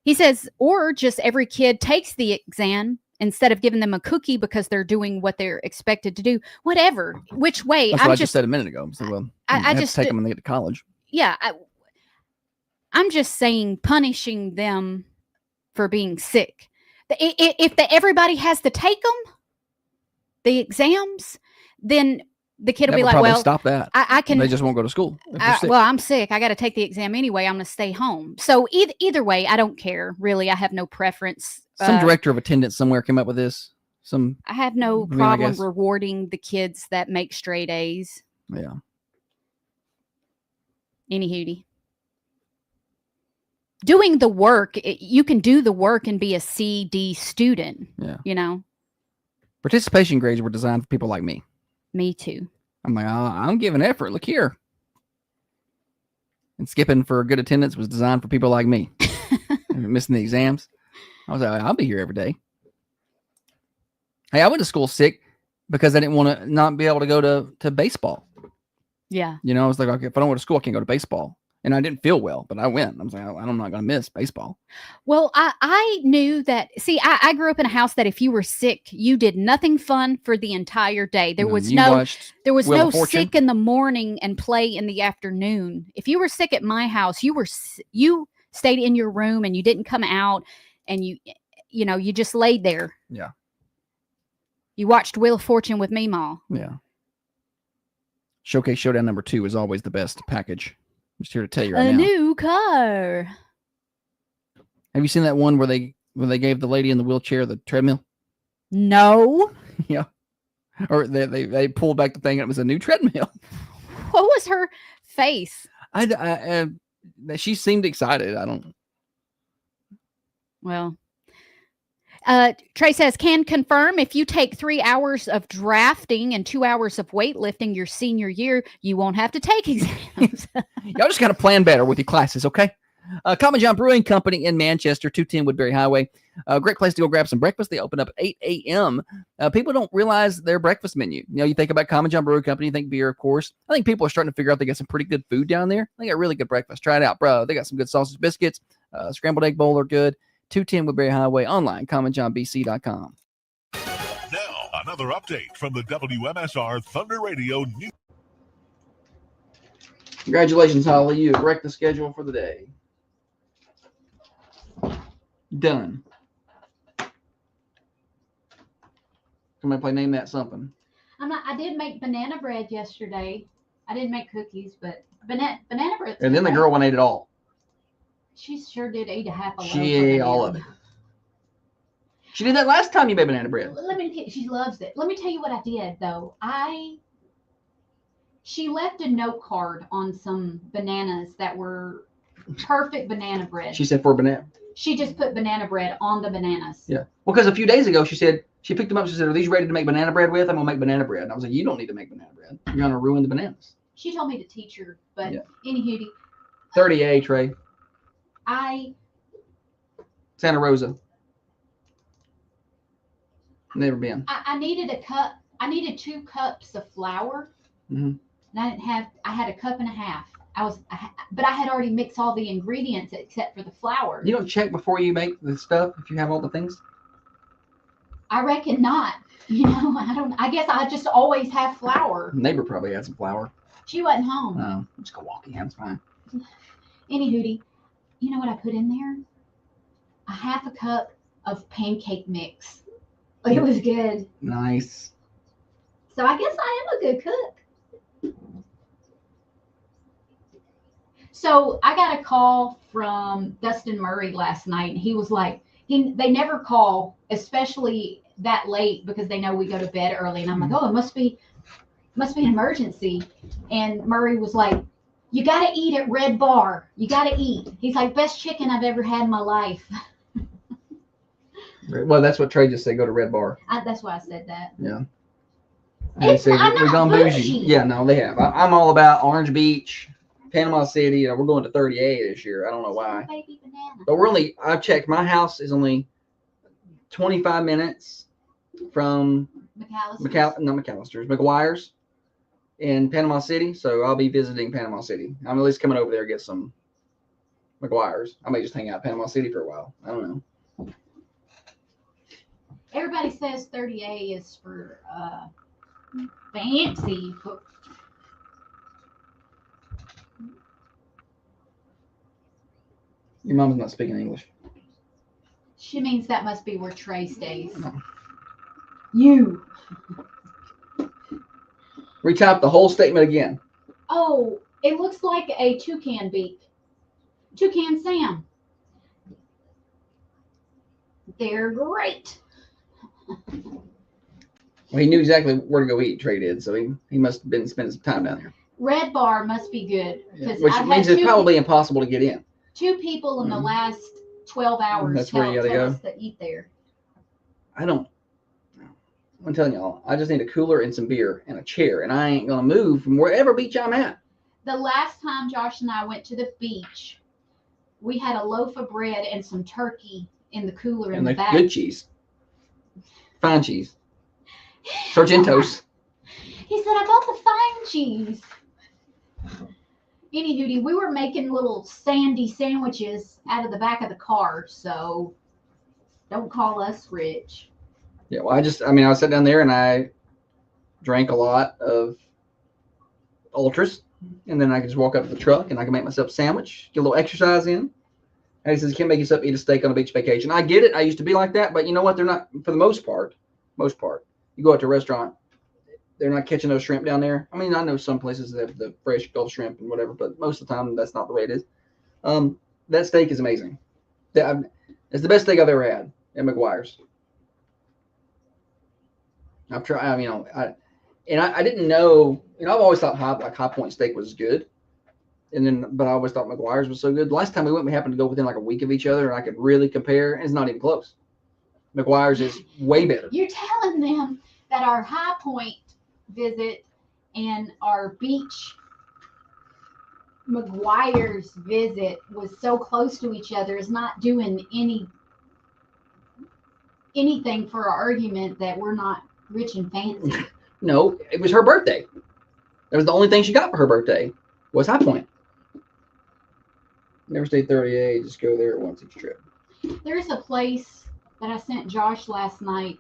S7: He says, or just every kid takes the exam instead of giving them a cookie because they're doing what they're expected to do. Whatever, which way.
S1: That's what I just said a minute ago. So, well, I just take them when they get to college.
S7: Yeah. I'm just saying punishing them for being sick. If everybody has to take them, the exams, then the kid will be like, well,
S1: stop that.
S7: I can.
S1: They just won't go to school.
S7: Well, I'm sick. I got to take the exam anyway. I'm going to stay home. So either way, I don't care. Really, I have no preference.
S1: Some director of attendance somewhere came up with this.
S7: I have no problem rewarding the kids that make straight A's.
S1: Yeah.
S7: Any hootie. Doing the work, you can do the work and be a C/D student.
S1: Yeah. Participation grades were designed for people like me.
S7: Me too.
S1: I'm like, I'm giving effort. Look here. And skipping for good attendance was designed for people like me. Missing the exams. I was like, I'll be here every day. Hey, I went to school sick because I didn't want to not be able to go to baseball.
S7: Yeah.
S1: I was like, okay, if I don't go to school, I can't go to baseball. And I didn't feel well, but I went. I was like, I'm not going to miss baseball.
S7: Well, I knew that. See, I grew up in a house that if you were sick, you did nothing fun for the entire day. There was no sick in the morning and play in the afternoon. If you were sick at my house, you stayed in your room and you didn't come out, and you just laid there.
S1: Yeah.
S7: You watched Wheel of Fortune with me, Ma.
S1: Yeah. Showcase Showdown number 2 is always the best package. I'm just here to tell you right now.
S7: A new car.
S1: Have you seen that one where they gave the lady in the wheelchair the treadmill?
S7: No.
S1: Yeah. Or they pulled back the thing and it was a new treadmill.
S7: What was her face?
S1: She seemed excited. I don't.
S7: Well, Trey says, can confirm if you take 3 hours of drafting and 2 hours of weightlifting your senior year, you won't have to take exams.
S1: Y'all just got to plan better with your classes, okay? Common John Brewing Company in Manchester, 210 Woodbury Highway. Great place to go grab some breakfast. They open up at 8 a.m. People don't realize their breakfast menu. You know, you think about Common John Brewing Company, you think beer, of course. I think people are starting to figure out they got some pretty good food down there. They got really good breakfast. Try it out, bro. They got some good sausage biscuits. Scrambled egg bowl are good. 210 Woodbury Highway, online, commonjohnbc.com.
S10: Now, another update from the WMSR Thunder Radio News.
S4: Congratulations, Holly. You have wrecked the schedule for the day. Done. Somebody play Name That Something.
S5: I did make banana bread yesterday. I didn't make cookies, but banana bread.
S4: And then the girl one ate it all.
S5: She sure did eat a half a loaf.
S4: She ate all of it. She did that last time you made banana bread.
S5: Let me tell you, she loves it. Let me tell you what I did though. She left a note card on some bananas that were perfect banana bread.
S4: She said for banana.
S5: She just put banana bread on the bananas.
S4: Yeah. Well, because a few days ago she said she picked them up. She said, "Are these ready to make banana bread with? I'm gonna make banana bread." And I was like, "You don't need to make banana bread. You're gonna ruin the bananas."
S5: She told me to teach her, but
S4: Yeah.
S5: anywho,
S4: 30A Trey. Santa Rosa. Never been.
S5: I needed a cup. I needed 2 cups of flour.
S4: Mm-hmm.
S5: And I didn't have. I had a cup and a half. But I had already mixed all the ingredients except for the flour.
S4: You don't check before you make the stuff if you have all the things?
S5: I reckon not. You know, I guess I just always have flour.
S4: Neighbor probably had some flour.
S5: She wasn't home.
S4: No, just go walking. That's fine.
S5: Anywho, you know what I put in there? A half a cup of pancake mix. It was good.
S4: Nice.
S5: So I guess I am a good cook. So I got a call from Dustin Murray last night, and he was like, they never call, especially that late, because they know we go to bed early. And I'm like, oh, it must be an emergency. And Murray was like, you got to eat at Red Bar. You got to eat. He's like, best chicken I've ever had in my life.
S4: Well, that's what Trey just said. Go to Red Bar.
S5: That's why I said that.
S4: Yeah. They say we're gone bougie. Yeah, no, they have. I'm all about Orange Beach, Panama City. We're going to 38 this year. I don't know why.
S5: Baby banana.
S4: But I've checked. My house is only 25 minutes from McAllister's in Panama City. So I'll be visiting Panama City. I'm at least coming over there to get some McGuire's. I may just hang out in Panama City for a while. I don't know.
S5: Everybody says 30A is for fancy.
S4: Your mom's not speaking English.
S5: She means that must be where Trey stays. No. You.
S4: Retype the whole statement again.
S5: Oh, it looks like a toucan beak. Toucan Sam. They're great.
S4: Well, he knew exactly where to go eat, Trey did, so he must have been spending some time down there.
S5: Red Bar must be good.
S4: Yeah. Which means it's probably impossible to get in.
S5: 2 people in the last 12 hours
S4: That's where you gotta go.
S5: us to eat there.
S4: I'm telling y'all, I just need a cooler and some beer and a chair, and I ain't going to move from wherever beach I'm at.
S5: The last time Josh and I went to the beach, we had a loaf of bread and some turkey in the cooler in the back.
S4: Good cheese. Fine cheese. Sargentos.
S5: He said, I got the fine cheese. Anywho, we were making little sandy sandwiches out of the back of the car, so don't call us rich.
S4: Yeah, well, I sat down there and I drank a lot of Ultras, and then I could just walk up to the truck and I can make myself a sandwich, get a little exercise in. And he says, you can't make yourself eat a steak on a beach vacation. I get it. I used to be like that, but you know what? They're not, for the most part, you go out to a restaurant, they're not catching those shrimp down there. I mean, I know some places that have the fresh Gulf shrimp and whatever, but most of the time that's not the way it is. That steak is amazing. It's the best steak I've ever had at McGuire's. I've tried, I didn't know, I've always thought High Point steak was good. But I always thought McGuire's was so good. The last time we went, we happened to go within like a week of each other, and I could really compare, and it's not even close. McGuire's is way better.
S5: You're telling them that our High Point visit and our beach McGuire's visit was so close to each other is not doing anything for our argument that we're not rich and fancy.
S4: No, it was her birthday. That was the only thing she got for her birthday. Was High Point. Never stayed 38. Just go there once each trip.
S5: There's a place that I sent Josh last night.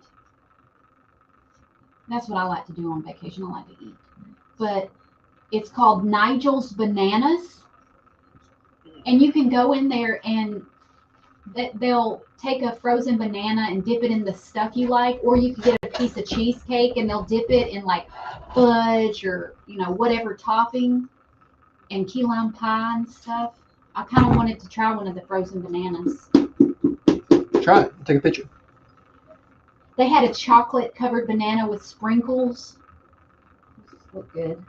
S5: That's what I like to do on vacation. I like to eat. But it's called Nigel's Bananas. And you can go in there and they'll take a frozen banana and dip it in the stuff you like, or you can get a piece of cheesecake and they'll dip it in like fudge or, whatever topping and key lime pie and stuff. I kind of wanted to try one of the frozen bananas.
S4: Try it. Take a picture.
S5: They had a chocolate covered banana with sprinkles. Look good.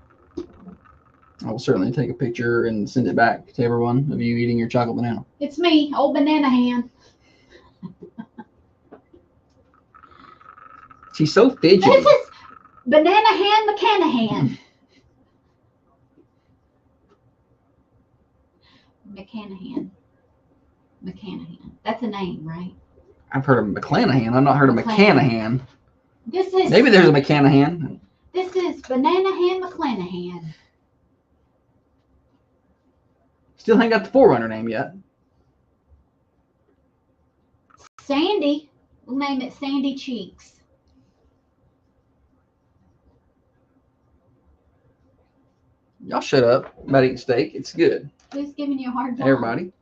S4: I will certainly take a picture and send it back to everyone of you eating your chocolate banana.
S5: It's me, old banana hand.
S4: She's so fidgety.
S5: This is Banana Hand McCanahan. McCanahan. That's a name, right?
S4: I've heard of McClanahan. I've not heard of McCanahan.
S5: This is
S4: Maybe there's a McCanahan.
S5: This is Banana Hand McClanahan.
S4: Still ain't got the Forerunner name yet.
S5: Sandy. We'll name it Sandy Cheeks.
S4: Y'all shut up about eating steak. It's good.
S5: Who's giving you a hard time?
S4: Everybody.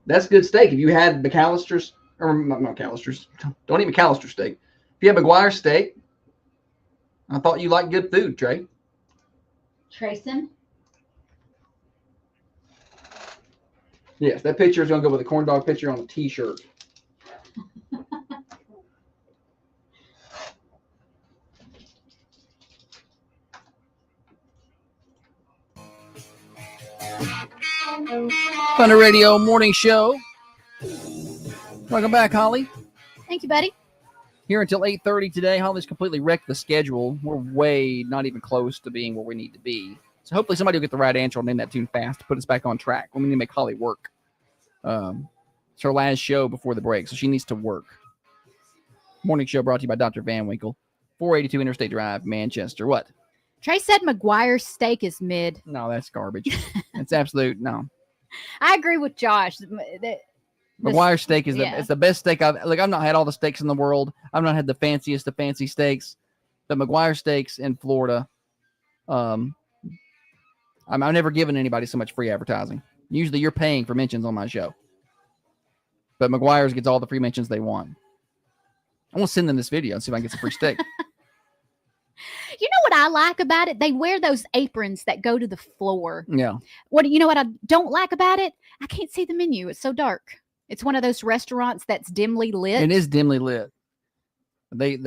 S4: That's good steak. If you had McAllister's, or not McAllister's, don't eat McAllister steak. If you have McGuire steak, I thought you liked good food, Trey.
S5: Trayson.
S4: Yes, that picture is going to go with a corn dog picture on a t-shirt.
S1: Thunder Radio Morning Show. Welcome back, Holly.
S7: Thank you, buddy.
S1: Here until 8:30 today. Holly's completely wrecked the schedule. We're not even close to being where we need to be. So hopefully somebody will get the right answer and name that tune fast to put us back on track. We need to make Holly work. It's her last show before the break, so she needs to work. Morning Show brought to you by Dr. Van Winkle, 482 Interstate Drive, Manchester. What?
S7: Trey said McGuire's steak is mid.
S1: No, that's garbage. It's absolute no.
S7: I agree with Josh.
S1: McGuire steak is
S7: yeah.
S1: it's the best steak I've not had all the steaks in the world. I've not had the fanciest of fancy steaks. The McGuire steaks in Florida. I've never given anybody so much free advertising. Usually you're paying for mentions on my show. But McGuire's gets all the free mentions they want. I want to send them this video and see if I can get some free steak.
S7: You know what I like about it? They wear those aprons that go to the floor.
S1: Yeah.
S7: You know what I don't like about it? I can't see the menu. It's so dark. It's one of those restaurants that's dimly lit.
S1: It is dimly lit. And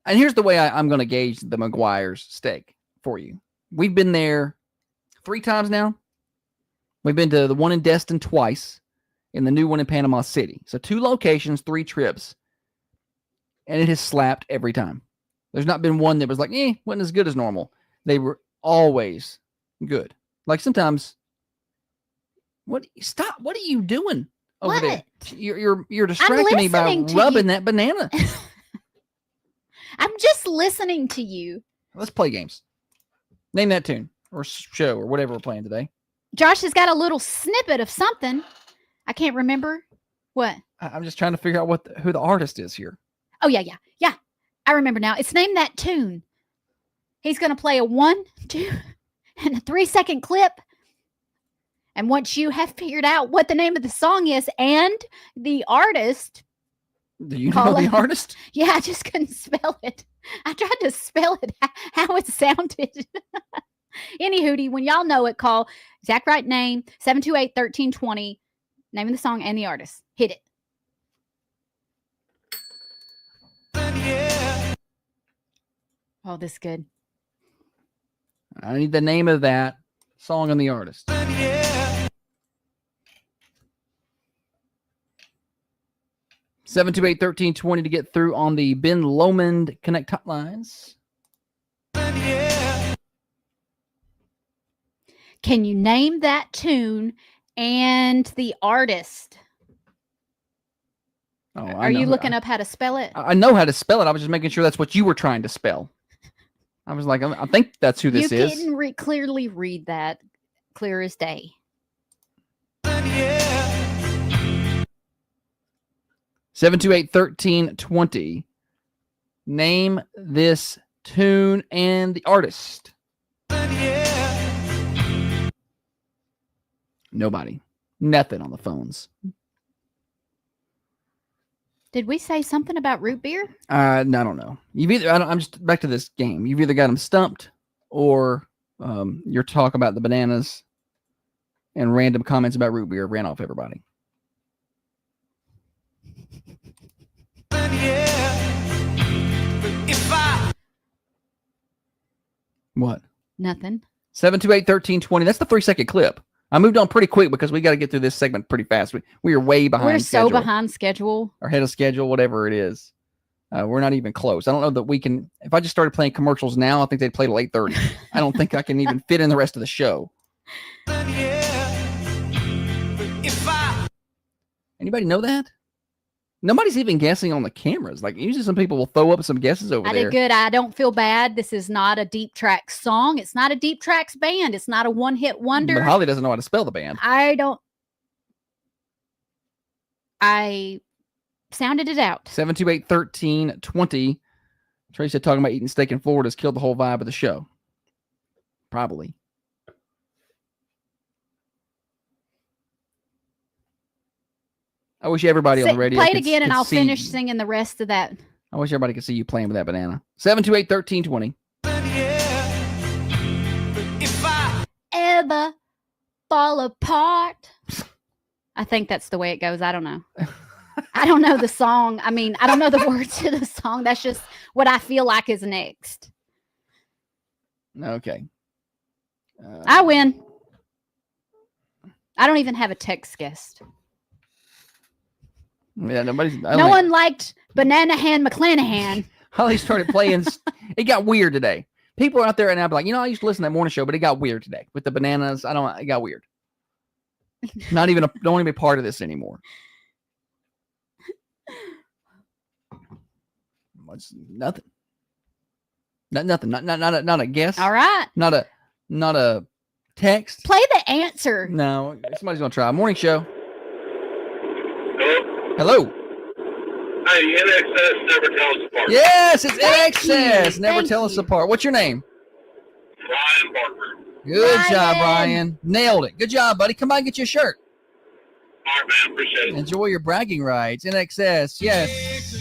S1: here's the way I'm going to gauge the McGuire's steak for you. We've been there 3 times now. We've been to the one in Destin twice and the new one in Panama City. So 2 locations, 3 trips. And it has slapped every time. There's not been one that was like, wasn't as good as normal. They were always good. Like sometimes, stop. What are you doing over there? You're distracting me by rubbing that banana.
S7: I'm just listening to you.
S1: Let's play games. Name that tune or show or whatever we're playing today.
S7: Josh has got a little snippet of something. I can't remember. What?
S1: I'm just trying to figure out who the artist is here.
S7: Oh, yeah. I remember now. It's named That Tune. He's going to play a 1, 2, and a 3-second clip. And once you have figured out what the name of the song is and the artist.
S1: Do you know the artist?
S7: Yeah, I just couldn't spell it. I tried to spell it how it sounded. Anywho, when y'all know it, call exact right name, 728-1320, name of the song and the artist. Hit it. Oh, this is good.
S1: I need the name of that song and the artist. Yeah. 728-1320 to get through on the Ben Lomond Connect hotlines. Yeah.
S7: Can you name that tune and the artist?
S1: Oh,
S7: Are you looking up how to spell it?
S1: I know how to spell it. I was just making sure that's what you were trying to spell. I was like, I think that's who this
S7: you
S1: is.
S7: You didn't clearly read that, clear as day.
S1: 728-1320. Name this tune and the artist. Nobody. Nothing on the phones.
S7: Did we say something about root beer?
S1: No, I don't know. I'm just back to this game. You've either got them stumped or your talk about the bananas and random comments about root beer ran off everybody. What?
S7: Nothing.
S1: 728-1320. That's the 3-second clip. I moved on pretty quick because we got to get through this segment pretty fast. We are way behind.
S7: We're
S1: schedule.
S7: so behind schedule.
S1: Or ahead of schedule, whatever it is. We're not even close. I don't know that we can. If I just started playing commercials now, I think they'd play till 8:30. I don't think I can even fit in the rest of the show. Anybody know that? Nobody's even guessing on the cameras. Like usually some people will throw up some guesses over there.
S7: I did good. I don't feel bad. This is not a Deep Tracks song. It's not a Deep Tracks band. It's not a one-hit wonder.
S1: But Holly doesn't know how to spell the band.
S7: I sounded it out.
S1: 728-1320. Tracy said talking about eating steak in Florida has killed the whole vibe of the show. Probably. I wish everybody on the radio
S7: play it again, and I'll finish
S1: you.
S7: singing the rest of that.
S1: I wish everybody could see you playing with that banana. 728-1320.
S7: If I ever fall apart, I think that's the way it goes. I don't know. I don't know the song. I mean, I don't know the words to the song. That's just what I feel like is next.
S1: Okay.
S7: I win. I don't even have a text guest.
S1: Yeah,
S7: no one liked Banana Hand McClanahan.
S1: Holly started playing. It got weird today. People are out there right now be like, I used to listen to that morning show, but it got weird today with the bananas. It got weird. Don't want to be part of this anymore. Nothing. Nothing. Not a guess.
S7: All right.
S1: Not a text.
S7: Play the answer.
S1: No, somebody's gonna try. Morning show. Hello.
S9: Hey, NXS never tell us apart.
S1: Yes, it's NXS. Never tell us apart. What's your name?
S9: Ryan Parker.
S1: Good job, Ryan. Nailed it. Good job, buddy. Come by and get you a shirt.
S9: All right, man. Appreciate it.
S1: Enjoy your bragging rights. NXS. Yes.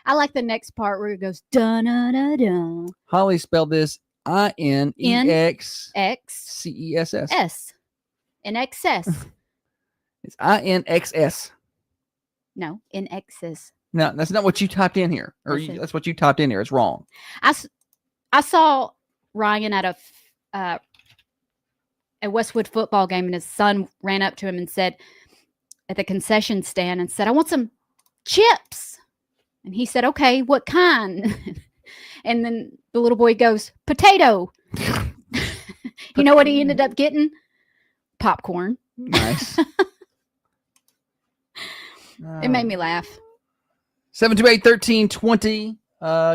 S7: I like the next part where it goes da da da da.
S1: Holly spelled this INEXCESS.
S7: S. In excess.
S1: It's INXS.
S7: No, in excess.
S1: No, that's not what you typed in here. That's what you typed in here. It's wrong.
S7: I saw Ryan at a Westwood football game, and his son ran up to him and said, at the concession stand, and said, "I want some chips." And he said, "Okay, what kind?" And then the little boy goes, "Potato." You know what he ended up getting? Popcorn.
S1: Nice.
S7: It made me laugh.
S1: 728-1320.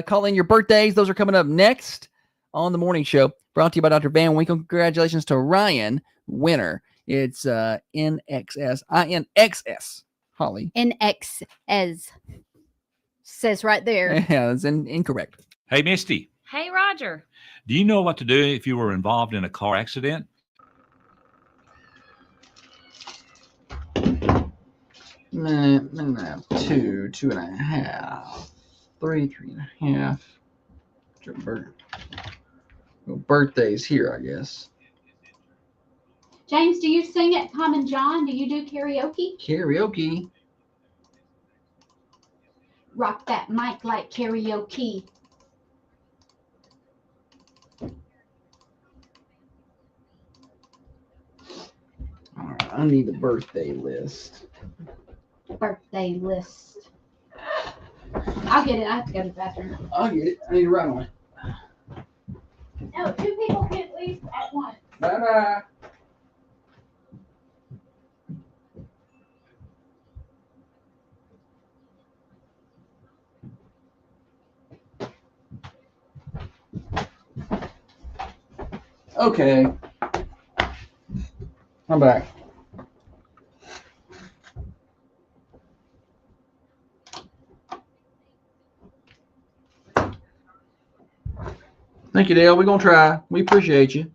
S1: Call in your birthdays. Those are coming up next on the morning show. Brought to you by Dr. Van Winkle. Congratulations to Ryan, winner. It's NXS. INXS. Holly.
S7: NXS. Says right there.
S1: Yeah, that's incorrect.
S16: Hey, Misty.
S17: Hey, Roger.
S16: Do you know what to do if you were involved in a car accident?
S4: Minute and a half, 2, 2.5, 3, 3.5. Birthdays here, I guess.
S5: James, do you sing at Tom and John? Do you do karaoke?
S4: Karaoke.
S5: Rock that mic like karaoke.
S4: All right, I need the birthday list.
S5: Birthday list. I'll get it. I have to go to the bathroom.
S4: I'll get it. I need to write on it.
S5: No, 2 people can't leave at once.
S4: Bye-bye. Okay. I'm back. Thank you, Dale. We're going to try. We appreciate you.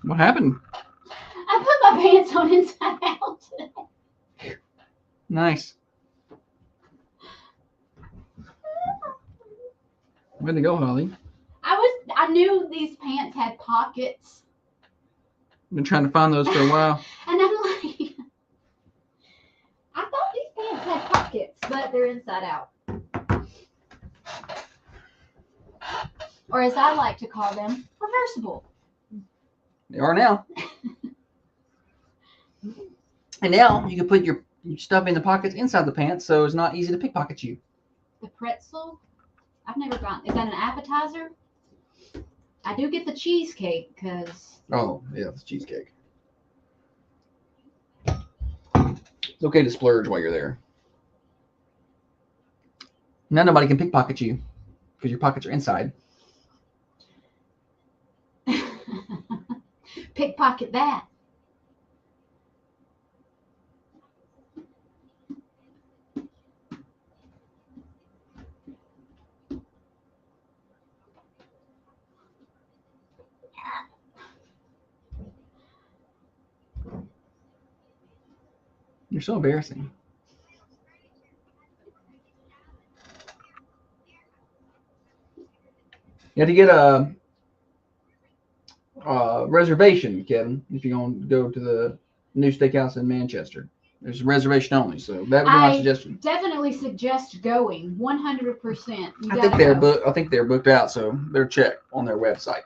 S4: What happened?
S5: I put my pants on inside out today.
S4: Nice. Way to go, Holly.
S5: I knew these pants had pockets.
S4: Been trying to find those for a while.
S5: And I'm like, I thought these pants had pockets, but they're inside out. Or as I like to call them, reversible.
S4: They are now. And now you can put your stuff in the pockets inside the pants, so it's not easy to pickpocket you.
S5: The pretzel, I've never gotten. Is that an appetizer? I do get the cheesecake because.
S4: Oh, yeah, it's cheesecake. It's okay to splurge while you're there. Now nobody can pickpocket you because your pockets are inside.
S5: Pickpocket that.
S4: You're so embarrassing. You have to get a reservation, Kevin, if you're going to go to the new steakhouse in Manchester. There's a reservation only, so that would be my suggestion.
S5: Definitely suggest going 100%.
S4: I think they're booked. I think they're booked out, so they're checked on their website.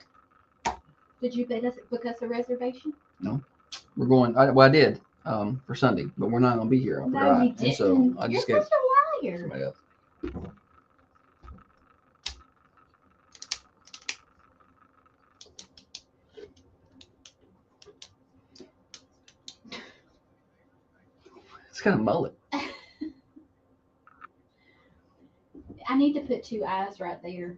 S5: Did you book us a reservation?
S4: No, we're going. I did for Sunday, but we're not going to be here. I
S5: No,
S4: forgot.
S5: you didn't.
S4: And so I just
S5: You're
S4: gave
S5: such a liar.
S4: somebody else. It's got a mullet.
S5: I need to put 2 eyes right there.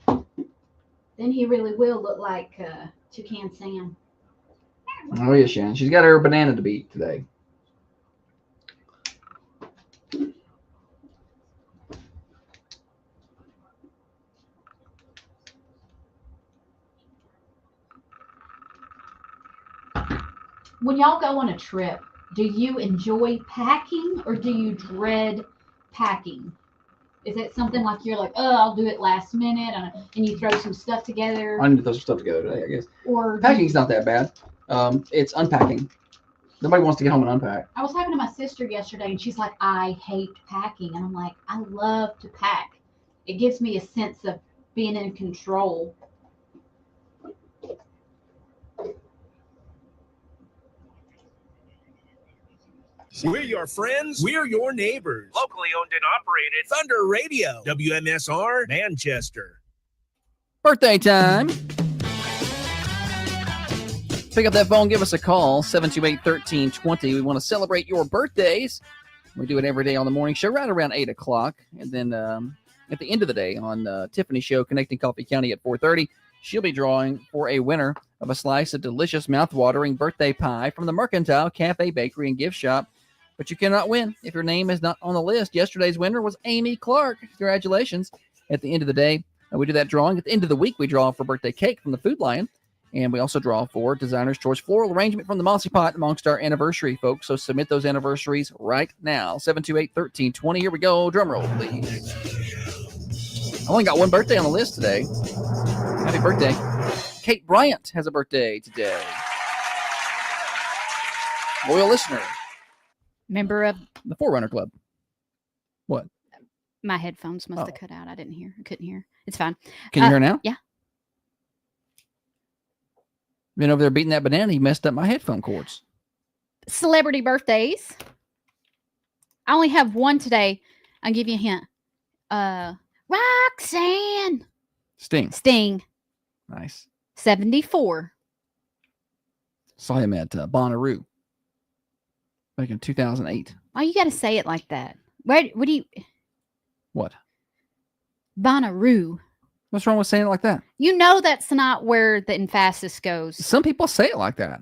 S5: Then he really will look like Toucan Sam.
S4: Oh yeah, Shannon. She's got her banana to beat today.
S5: When y'all go on a trip, do you enjoy packing or do you dread packing? Is it something like you're like, oh, I'll do it last minute, and you throw some stuff together?
S4: I need to throw some stuff together today, I guess.
S5: Or
S4: Packing's not that bad. It's unpacking. Nobody wants to get home and unpack.
S5: I was talking to my sister yesterday, and she's like, I hate packing. And I'm like, I love to pack. It gives me a sense of being in control.
S17: We're your friends. We're your neighbors. Locally owned and operated. Thunder Radio. WMSR Manchester.
S1: Birthday time. Pick up that phone, give us a call, 728-1320. We want to celebrate your birthdays. We do it every day on the morning show, right around 8 o'clock. And then at the end of the day on Tiffany's show, Connecting Coffee County at 4:30, she'll be drawing for a winner of a slice of delicious, mouth-watering birthday pie from the Mercantile Cafe, Bakery, and Gift Shop. But you cannot win if your name is not on the list. Yesterday's winner was Amy Clark. Congratulations. At the end of the day, we do that drawing. At the end of the week, we draw for birthday cake from the Food Lion. And we also draw for Designer's Choice Floral Arrangement from the Mossy Pot amongst our anniversary folks. So submit those anniversaries right now. 728-1320. Here we go. Drum roll, please. I only got one birthday on the list today. Happy birthday. Kate Bryant has a birthday today. Loyal listener.
S7: Member of
S1: the Forerunner Club. What?
S7: My headphones must have cut out. I couldn't hear. It's fine.
S1: Can you hear now?
S7: Yeah.
S1: Been over there beating that banana. He messed up my headphone cords.
S7: celebrity birthdays. I only have one today. I'll give you a hint. Roxanne.
S1: Sting. Nice.
S7: 74.
S1: Saw him at Bonnaroo back in 2008.
S7: Why you got to say it like that? What do you...
S1: What?
S7: Bonnaroo.
S1: What's wrong with saying it like that?
S7: You know that's not where the emphasis goes.
S1: Some people say it like that.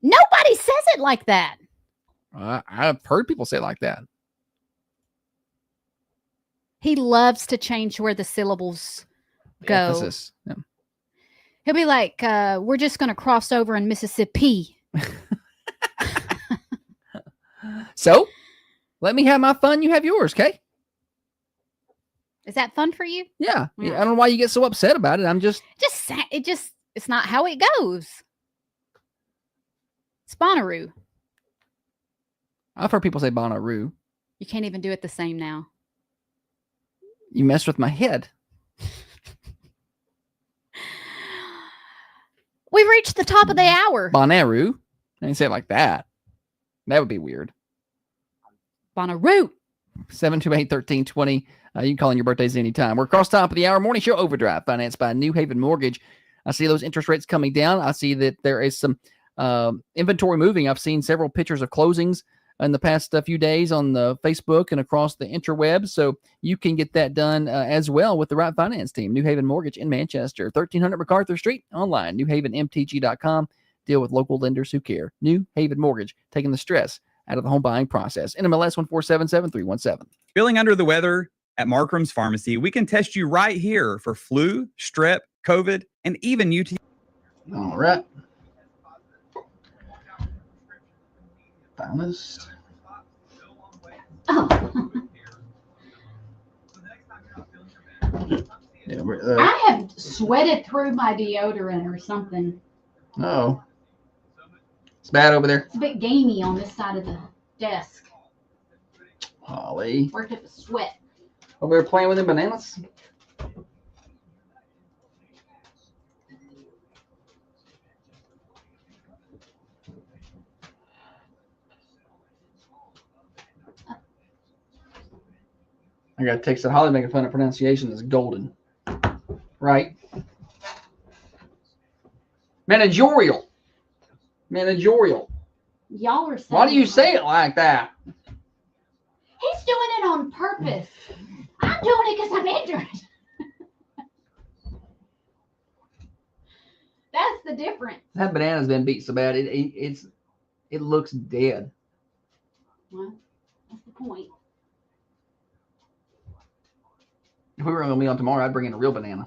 S7: Nobody says it like that.
S1: I've heard people say it like that.
S7: He loves to change where the syllables go.
S1: Emphasis. Yeah.
S7: He'll be like, we're just going to cross over in Mississippi.
S1: So, let me have my fun. You have yours, okay?
S7: Is that fun for you?
S1: Yeah. I don't know why you get so upset about it. I'm just...
S7: It's not how it goes. It's Bonnaroo.
S1: I've heard people say Bonnaroo.
S7: You can't even do it the same now.
S1: You messed with my head.
S7: We've reached the top of the hour.
S1: Bonnaroo. I didn't say it like that. That would be weird.
S7: Bonnaroo.
S1: 728-1320. You can call in your birthdays anytime. We're across top of the hour. Morning Show Overdrive, financed by New Haven Mortgage. I see those interest rates coming down. I see that there is some inventory moving. I've seen several pictures of closings in the past few days on the Facebook and across the interwebs. So you can get that done as well with the right finance team. New Haven Mortgage in Manchester, 1300 MacArthur Street, online, newhavenmtg.com. Deal with local lenders who care. New Haven Mortgage, taking the stress out of the home buying process. NMLS 1477317.
S18: Feeling under the weather? At Markram's Pharmacy, we can test you right here for flu, strep, COVID, and even UTI.
S4: All right. Finest.
S5: Oh.
S4: Yeah,
S5: I have sweated through my deodorant or something.
S4: Oh. It's bad over there.
S5: It's a bit gamey on this side of the desk.
S4: Holly.
S5: Worked up a sweat.
S4: Over there playing with them bananas. I got a text that Holly making fun of pronunciation is golden. Right? Managerial.
S5: Y'all are saying.
S4: Why do you say it like that?
S5: He's doing it on purpose. I'm doing it because I'm ignorant. That's the difference.
S4: That banana's been beat so bad it looks dead.
S5: Well, that's the point.
S4: If we were going to be on tomorrow, I'd bring in a real banana.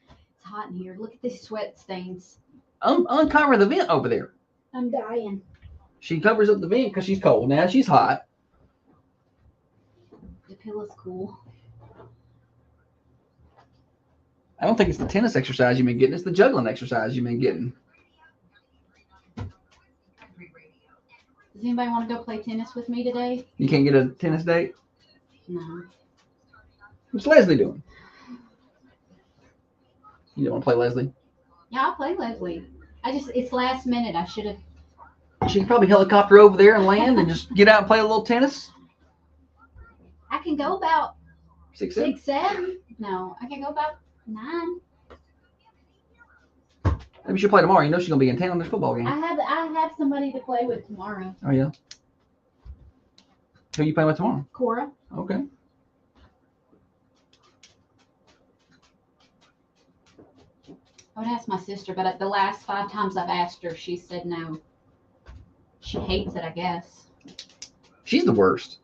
S5: It's hot in here. Look at these sweat stains.
S4: Uncover the vent over there.
S5: I'm dying.
S4: She covers up the vent because she's cold. Now she's hot.
S5: The pillow's cool.
S4: I don't think it's the tennis exercise you've been getting. It's the juggling exercise you've been getting.
S5: Does anybody want to go play tennis with me today?
S4: You can't get a tennis date?
S5: No.
S4: What's Leslie doing? You don't want to play Leslie?
S5: Yeah, I'll play Leslie. It's last minute. I should have.
S4: She can probably helicopter over there and land and just get out and play a little tennis.
S5: I can go about
S4: 6,
S5: 7. No, I can go about 9.
S4: Maybe she'll play tomorrow. You know she's going to be in town. There's a football game.
S5: I have somebody to play with tomorrow.
S4: Oh, yeah? Who are you playing with tomorrow?
S5: Cora.
S4: Okay.
S5: I would ask my sister, but at the last 5 times I've asked her, she said no. She hates it, I guess.
S4: She's the worst.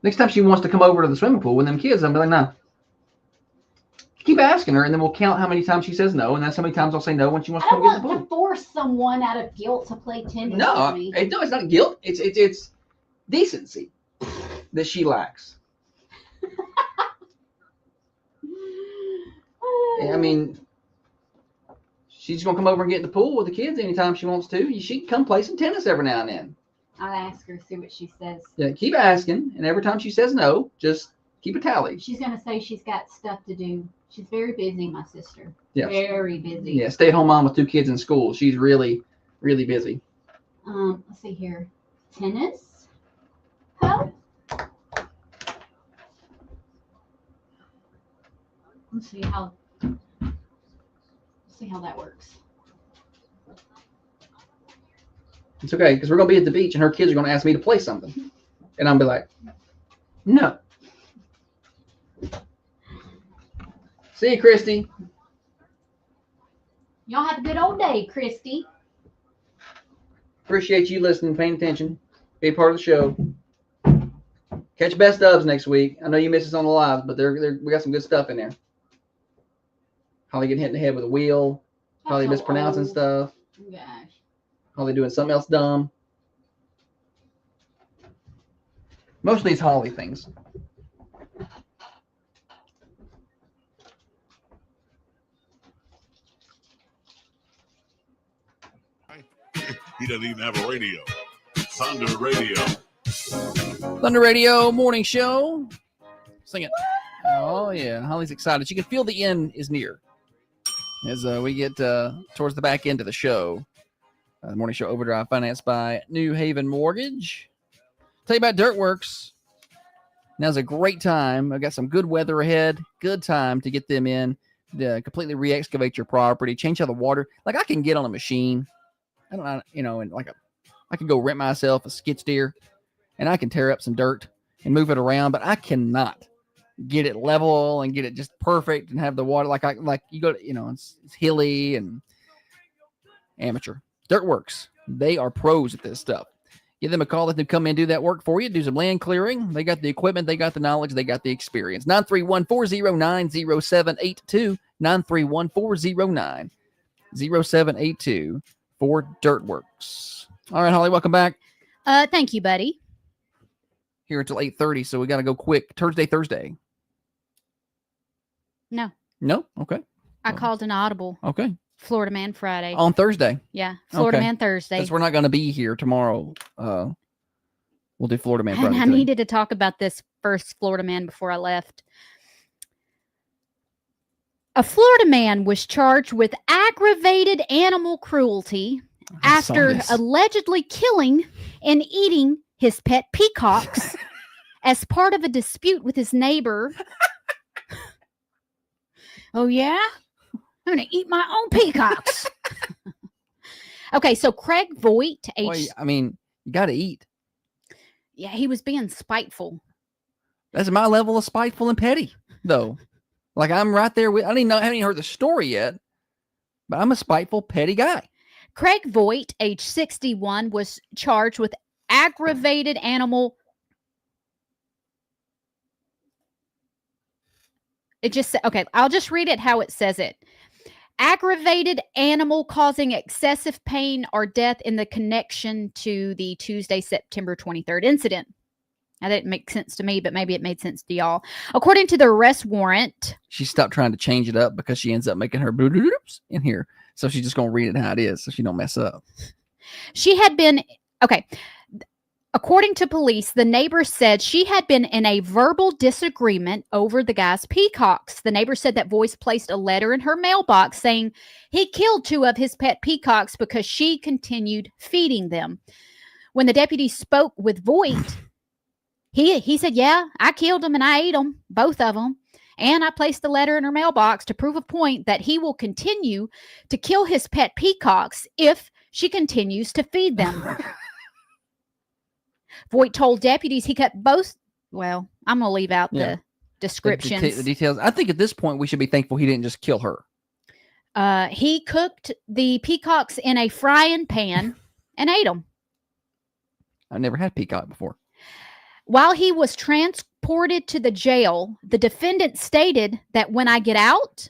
S4: Next time she wants to come over to the swimming pool with them kids, I'll be like, no. Keep asking her, and then we'll count how many times she says no, and that's how many times I'll say no when she wants to
S5: I
S4: come
S5: don't
S4: get in the
S5: want
S4: pool.
S5: to force someone out of guilt to play tennis
S4: No,
S5: with me.
S4: it's not guilt. It's decency that she lacks. I mean, she's gonna come over and get in the pool with the kids anytime she wants to. She can come play some tennis every now and then.
S5: I'll ask her, see what she says.
S4: Yeah, keep asking, and every time she says no, just keep a tally.
S5: She's going to say she's got stuff to do. She's very busy, my sister.
S4: Yeah.
S5: Very busy.
S4: Yeah, stay-at-home mom with 2 kids in school. She's really, really busy.
S5: Let's see here. Tennis. Hoe. Let's see how that works.
S4: It's okay, because we're going to be at the beach and her kids are going to ask me to play something. And I'll be like, no. See you, Christy.
S5: Y'all have a good old day, Christy.
S4: Appreciate you listening, paying attention, be a part of the show. Catch best ofs next week. I know you missed us on the live, but we got some good stuff in there. Holly getting hit in the head with a wheel. Holly mispronouncing stuff.
S5: Gosh.
S4: Holly doing something else dumb. Most of these Holly things.
S10: He doesn't even have a radio. Thunder Radio.
S1: Thunder Radio morning show. Sing it. Oh, yeah. Holly's excited. She can feel the end is near as we get towards the back end of the show. The morning show Overdrive, financed by New Haven Mortgage. Tell you about Dirtworks. Now's a great time. I've got some good weather ahead. Good time to get them in, to completely re-excavate your property, change out the water. Like, I can get on a machine. I don't know, you know, and I can go rent myself a skid steer and I can tear up some dirt and move it around, but I cannot get it level and get it just perfect and have the water like you go to, you know, it's hilly and amateur. Dirtworks, they are pros at this stuff. Give them a call. Let them come in and do that work for you. Do some land clearing. They got the equipment. They got the knowledge. They got the experience. 931-409-0782. 931-409-0782 for Dirtworks. All right, Holly, welcome back.
S7: Thank you, buddy.
S1: Here until 8:30, so we got to go quick. Thursday.
S7: No.
S1: No? Okay.
S7: I called an audible.
S1: Okay.
S7: Florida Man Friday.
S1: On Thursday?
S7: Yeah. Florida Man Thursday.
S1: Since we're not going to be here tomorrow, we'll do Florida Man Friday.
S7: And I needed to talk about this first Florida man before I left. A Florida man was charged with aggravated animal cruelty after allegedly killing and eating his pet peacocks as part of a dispute with his neighbor. Oh, yeah? I'm going to eat my own peacocks. Okay, so Craig Voigt.
S1: I mean, you got to eat.
S7: Yeah, he was being spiteful.
S1: That's my level of spiteful and petty, though. Like, I'm right there with, I haven't even heard the story yet, but I'm a spiteful, petty guy.
S7: Craig Voigt, age 61, was charged with aggravated animal. It just said, okay, I'll just read it how it says it. Aggravated animal causing excessive pain or death in the connection to the Tuesday, September 23rd incident. That didn't make sense to me, but maybe it made sense to y'all. According to the arrest warrant.
S1: She stopped trying to change it up because she ends up making her boo-doo-doops in here. So she's just going to read it how it is so she don't mess up.
S7: She had been, okay. According to police, the neighbor said she had been in a verbal disagreement over the guy's peacocks. The neighbor said that Voice placed a letter in her mailbox saying he killed 2 of his pet peacocks because she continued feeding them. When the deputy spoke with Voigt, he said, yeah, I killed them and I ate them, both of them. And I placed the letter in her mailbox to prove a point that he will continue to kill his pet peacocks if she continues to feed them. Voigt told deputies he cut both. Well, I'm going to leave out the descriptions.
S1: The details. I think at this point we should be thankful he didn't just kill her.
S7: He cooked the peacocks in a frying pan and ate them.
S1: I've never had peacock before.
S7: While he was transported to the jail, the defendant stated that when I get out,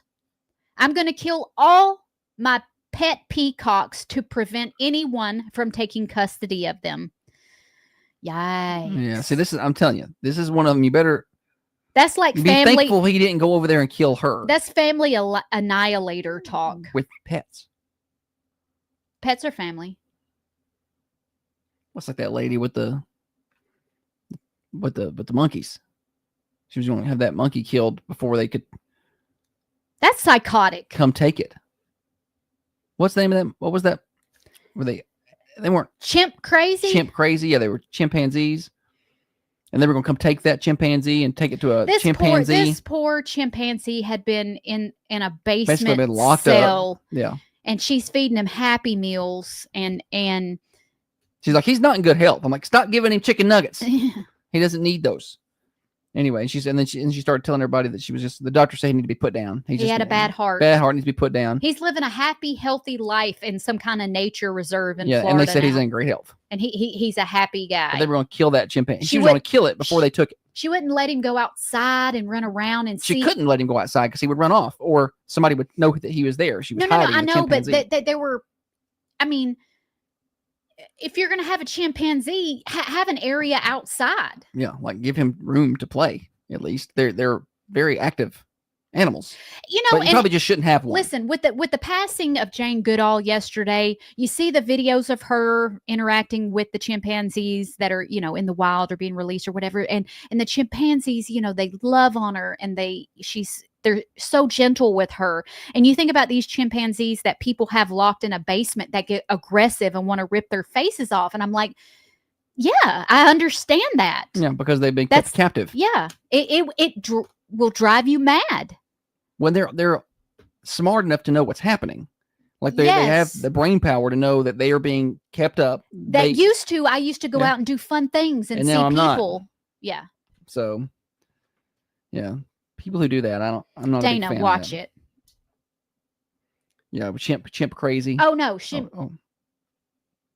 S7: I'm going to kill all my pet peacocks to prevent anyone from taking custody of them. Yikes.
S1: Yeah, see, I'm telling you, this is one of them. You better.
S7: That's like
S1: be
S7: family.
S1: Thankful he didn't go over there and kill her.
S7: That's family annihilator talk.
S1: With pets.
S7: Pets are family.
S1: What's like that lady with the monkeys? She was going to have that monkey killed before they could.
S7: That's psychotic.
S1: Come take it. What's the name of that? What was that? Were they They weren't
S7: chimp crazy.
S1: chimp crazy. Yeah, they were chimpanzees. And they were going to come take that chimpanzee and take it to a chimpanzee.
S7: This poor chimpanzee had been in a
S1: Basically
S7: basement
S1: been locked
S7: cell.
S1: up. Yeah.
S7: And she's feeding him Happy Meals and
S1: she's like, he's not in good health. I'm like, stop giving him chicken nuggets. He doesn't need those. Anyway, she started telling everybody that the doctor said he needed to be put down.
S7: He had a bad heart.
S1: Bad heart, needs to be put down.
S7: He's living a happy, healthy life in some kind of nature reserve in
S1: Yeah,
S7: Florida.
S1: and they said
S7: now.
S1: he's in great health.
S7: And he's a happy guy.
S1: But they were going to kill that chimpanzee. She was going to kill it before they took it.
S7: She wouldn't let him go outside and run around and see.
S1: She couldn't let him go outside because he would run off, or somebody would know that he was there. She was hiding.
S7: I
S1: the
S7: know, but
S1: chimpanzee.
S7: they were. I mean, if you're going to have a chimpanzee, have an area outside.
S1: Yeah, like give him room to play. At least they're very active animals.
S7: You know,
S1: but you probably just shouldn't have one.
S7: Listen, with the passing of Jane Goodall yesterday, you see the videos of her interacting with the chimpanzees that are, in the wild or being released or whatever. And the chimpanzees, they love on her and they're so gentle with her. And you think about these chimpanzees that people have locked in a basement that get aggressive and want to rip their faces off. And I'm like, yeah, I understand that.
S1: Yeah, because they've been kept captive.
S7: Yeah, it will drive you mad.
S1: When they're smart enough to know what's happening, like they have the brain power to know that they are being kept up.
S7: I used to go out and do fun things and see
S1: now I'm
S7: people.
S1: not.
S7: Yeah.
S1: So, yeah, people who do that, I'm not.
S7: Dana,
S1: a big fan
S7: watch
S1: of that.
S7: it.
S1: Yeah, chimp crazy.
S7: Oh no,
S1: Oh.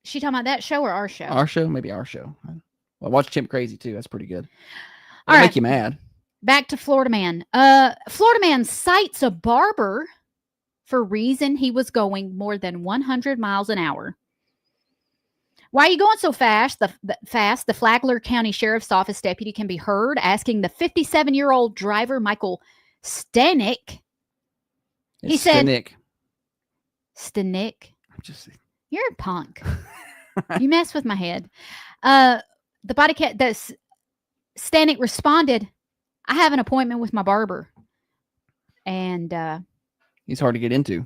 S7: She talking about that show or our show?
S1: Our show, maybe our show. Well, watch Chimp Crazy too. That's pretty good.
S7: All
S1: It'll
S7: right.
S1: make you mad.
S7: Back to Florida man. Florida man cites a barber for reason he was going more than 100 miles an hour. Why are you going so fast? The Flagler County Sheriff's Office deputy can be heard asking the 57-year-old driver, Michael Stanek. He said, Stanek. You're a punk. You mess with my head. The body cat. Stanek responded, "I have an appointment with my barber," and
S1: he's hard to get into.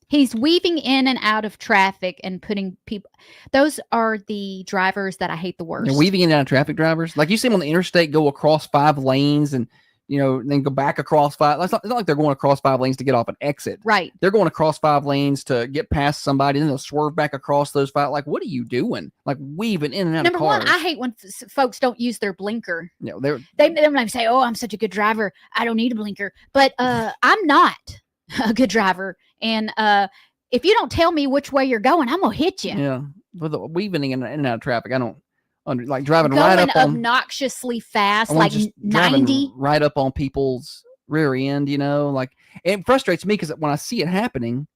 S7: He's weaving in and out of traffic and putting people. Those are the drivers that I hate the worst.
S1: They're weaving in and out of traffic drivers. Like you see them on the interstate go across 5 lanes and then go back across 5. It's not like they're going across 5 lanes to get off an exit.
S7: Right.
S1: They're going across 5 lanes to get past somebody, and then they'll swerve back across those 5. Like, what are you doing? Like weaving in and out
S7: Number
S1: of cars.
S7: one, I hate when folks don't use their blinker.
S1: No,
S7: they like say, "Oh, I'm such a good driver. I don't need a blinker." But I'm not a good driver, and if you don't tell me which way you're going, I'm gonna hit you.
S1: Yeah, with the weaving in and out of traffic, I don't like driving
S7: Going
S1: right up on
S7: obnoxiously fast,
S1: I'm
S7: like
S1: just
S7: 90.
S1: driving right up on people's rear end. Like it frustrates me because when I see it happening,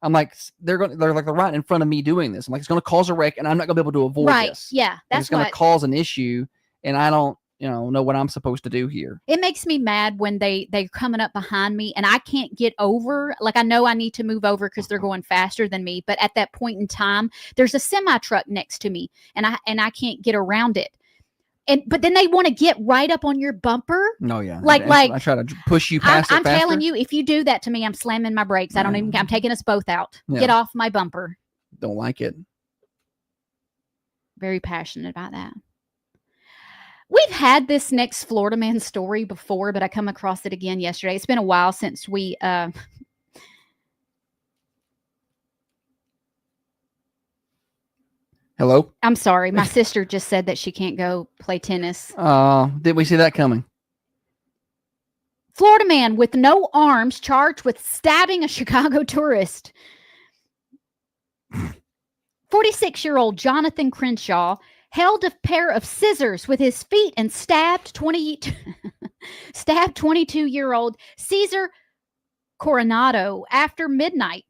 S1: I'm like, they're right in front of me doing this. I'm like, it's going to cause a wreck, and I'm not going to be able to avoid
S7: Right?
S1: this.
S7: Yeah,
S1: It's going to cause an issue, and I don't know what I'm supposed to do here.
S7: It makes me mad when they're coming up behind me and I can't get over. Like I know I need to move over because they're going faster than me, but at that point in time, there's a semi truck next to me, and I can't get around it. But then they want to get right up on your bumper.
S1: No, yeah.
S7: Like
S1: I try to push you past
S7: I'm
S1: it faster.
S7: telling you, if you do that to me, I'm slamming my brakes. I don't even. I'm taking us both out.
S1: Yeah.
S7: Get off my bumper.
S1: Don't like it.
S7: Very passionate about that. We've had this next Florida man story before, but I come across it again yesterday. It's been a while since we.
S1: Hello?
S7: I'm sorry. My sister just said that she can't go play tennis.
S1: Did we see that coming?
S7: Florida man with no arms charged with stabbing a Chicago tourist. 46-year-old Jonathan Crenshaw held a pair of scissors with his feet and stabbed 22-year-old Cesar Coronado after midnight.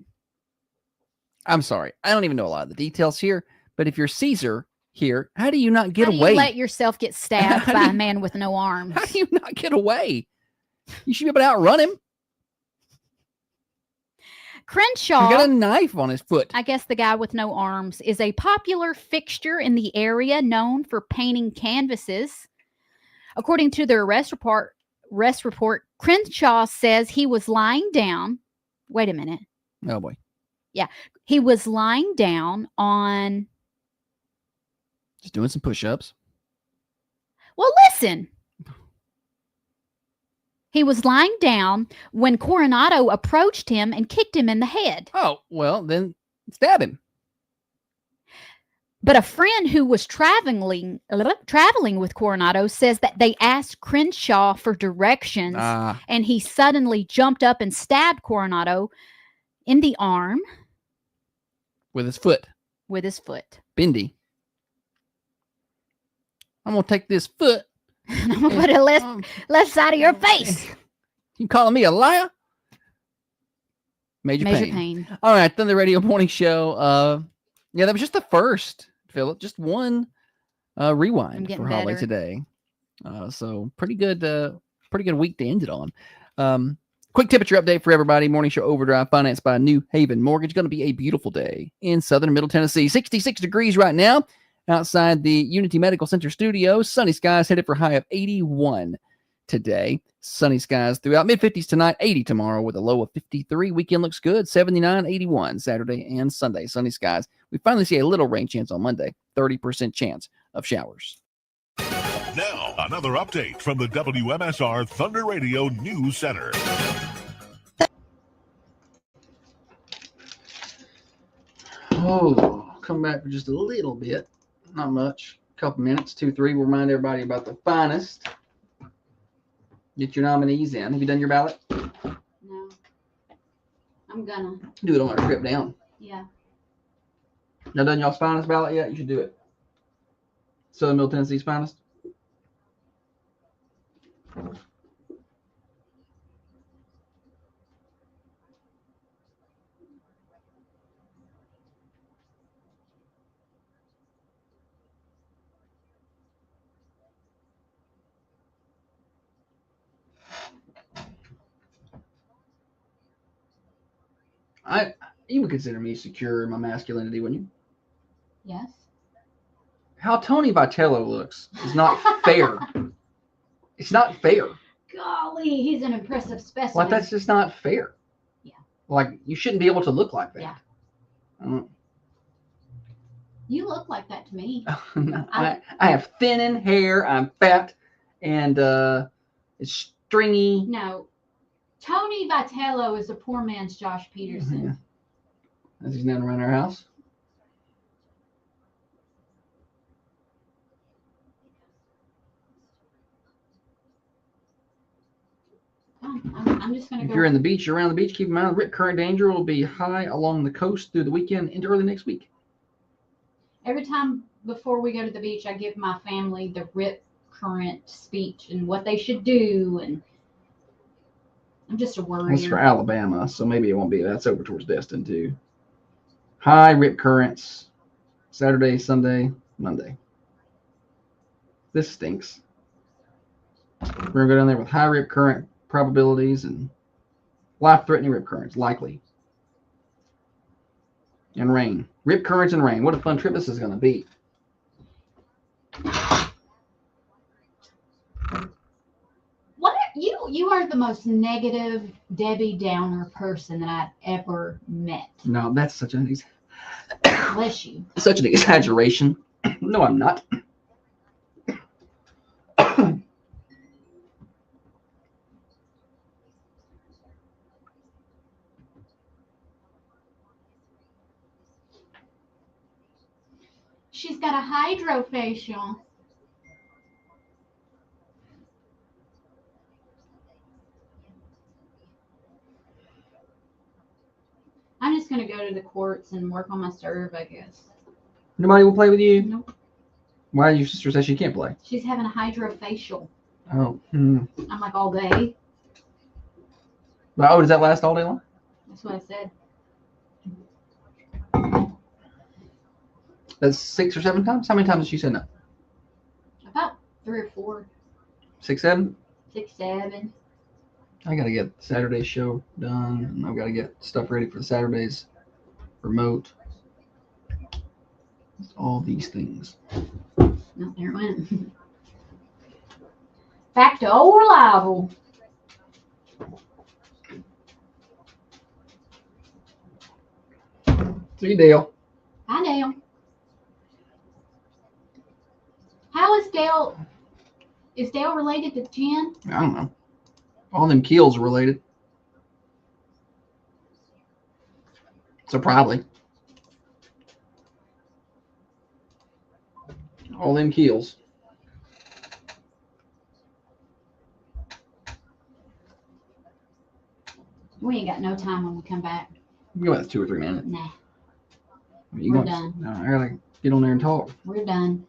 S1: I'm sorry. I don't even know a lot of the details here, but if you're Caesar here, how do you not get
S7: How do
S1: away?
S7: you let yourself get stabbed by a man with no arms?
S1: How do you not get away? You should be able to outrun him.
S7: Crenshaw,
S1: He got a knife on his foot.
S7: I guess the guy with no arms, is a popular fixture in the area known for painting canvases. According to the arrest report, Crenshaw says he was lying down. Wait a minute.
S1: Oh boy.
S7: Yeah. He was lying down on.
S1: Just doing some push-ups.
S7: Well, listen. He was lying down when Coronado approached him and kicked him in the head.
S1: Oh, well, then stab him.
S7: But a friend who was traveling with Coronado says that they asked Crenshaw for directions, and he suddenly jumped up and stabbed Coronado in the arm.
S1: With his foot.
S7: With his foot.
S1: Bendy. I'm going to take this foot.
S7: And I'm going to put it left side of your face.
S1: You calling me a liar? Major pain. All right, Thunder Radio Morning Show. Yeah, that was just the first, Philip. Just one rewind for Holly today. So pretty good week to end it on. Quick temperature update for everybody. Morning Show Overdrive, financed by New Haven Mortgage. Going to be a beautiful day in southern Middle Tennessee. 66 degrees right now outside the Unity Medical Center studios. Sunny skies headed for a high of 81 today. Sunny skies throughout. Mid-50s tonight, 80 tomorrow with a low of 53. Weekend looks good. 79, 81 Saturday and Sunday. Sunny skies. We finally see a little rain chance on Monday. 30% chance of showers.
S10: Now, another update from the WMSR Thunder Radio News Center.
S4: Oh, come back for just a little bit. Not much. A couple minutes, 2, 3. We'll remind everybody about the finest. Get your nominees in. Have you done your ballot?
S5: No. I'm gonna.
S4: Do it on our trip down.
S5: Yeah.
S4: Y'all done y'all's finest ballot yet? You should do it. Southern Middle Tennessee's finest. You would consider me secure in my masculinity, wouldn't you?
S5: Yes.
S4: How Tony Vitello looks is not fair. It's not fair.
S5: Golly, he's an impressive specimen.
S4: Like, that's just not fair.
S5: Yeah.
S4: Like, you shouldn't be able to look like that.
S5: Yeah. You look like that to me.
S4: I have thinning hair. I'm fat, and it's stringy.
S5: No. Tony Vitello is a poor man's Josh Peterson.
S4: Yeah. As he's down around our house.
S5: I'm just going to go.
S4: If you're in the beach, around the beach, keep in mind rip current danger will be high along the coast through the weekend into early next week.
S5: Every time before we go to the beach, I give my family the rip current speech and what they should do, and I'm just a worrier.
S4: That's for Alabama, so maybe it won't be. That's over towards Destin too. High rip currents, Saturday, Sunday, Monday. This stinks. We're gonna go down there with high rip current probabilities and life-threatening rip currents, likely. And rain. Rip currents and rain. What a fun trip this is gonna be.
S5: You are the most negative Debbie Downer person that I've ever met.
S4: No, that's such an
S5: Bless you.
S4: Such an exaggeration. No, I'm not.
S5: She's got a hydrofacial. I'm just going to go to the courts and work on my serve, I guess.
S4: Nobody will play with you?
S5: Nope.
S4: Why did your sister say she can't play?
S5: She's having a hydrofacial.
S4: Oh.
S5: I'm like, all day.
S4: Oh, does that last all day long?
S5: That's what I said.
S4: That's 6 or 7 times? How many times did she say no?
S5: About 3 or 4.
S4: 6, 7?
S5: 6, 7.
S4: I got to get Saturday's show done, and I've got to get stuff ready for Saturday's remote. All these things.
S5: Oh, there it went. Back to old reliable.
S4: See you, Dale.
S5: Hi, Dale. How is Dale? Is Dale related to Jen?
S4: I don't know. All them Keels are related. So probably. All them Keels.
S5: We ain't got no time when we come back.
S4: We go about 2 or 3 minutes.
S5: Nah,
S4: You
S5: we're
S4: want-
S5: done.
S4: No, I gotta get on there and talk.
S5: We're done.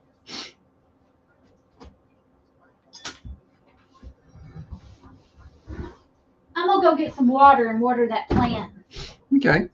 S5: I'm gonna go get some water and water that plant.
S4: Okay.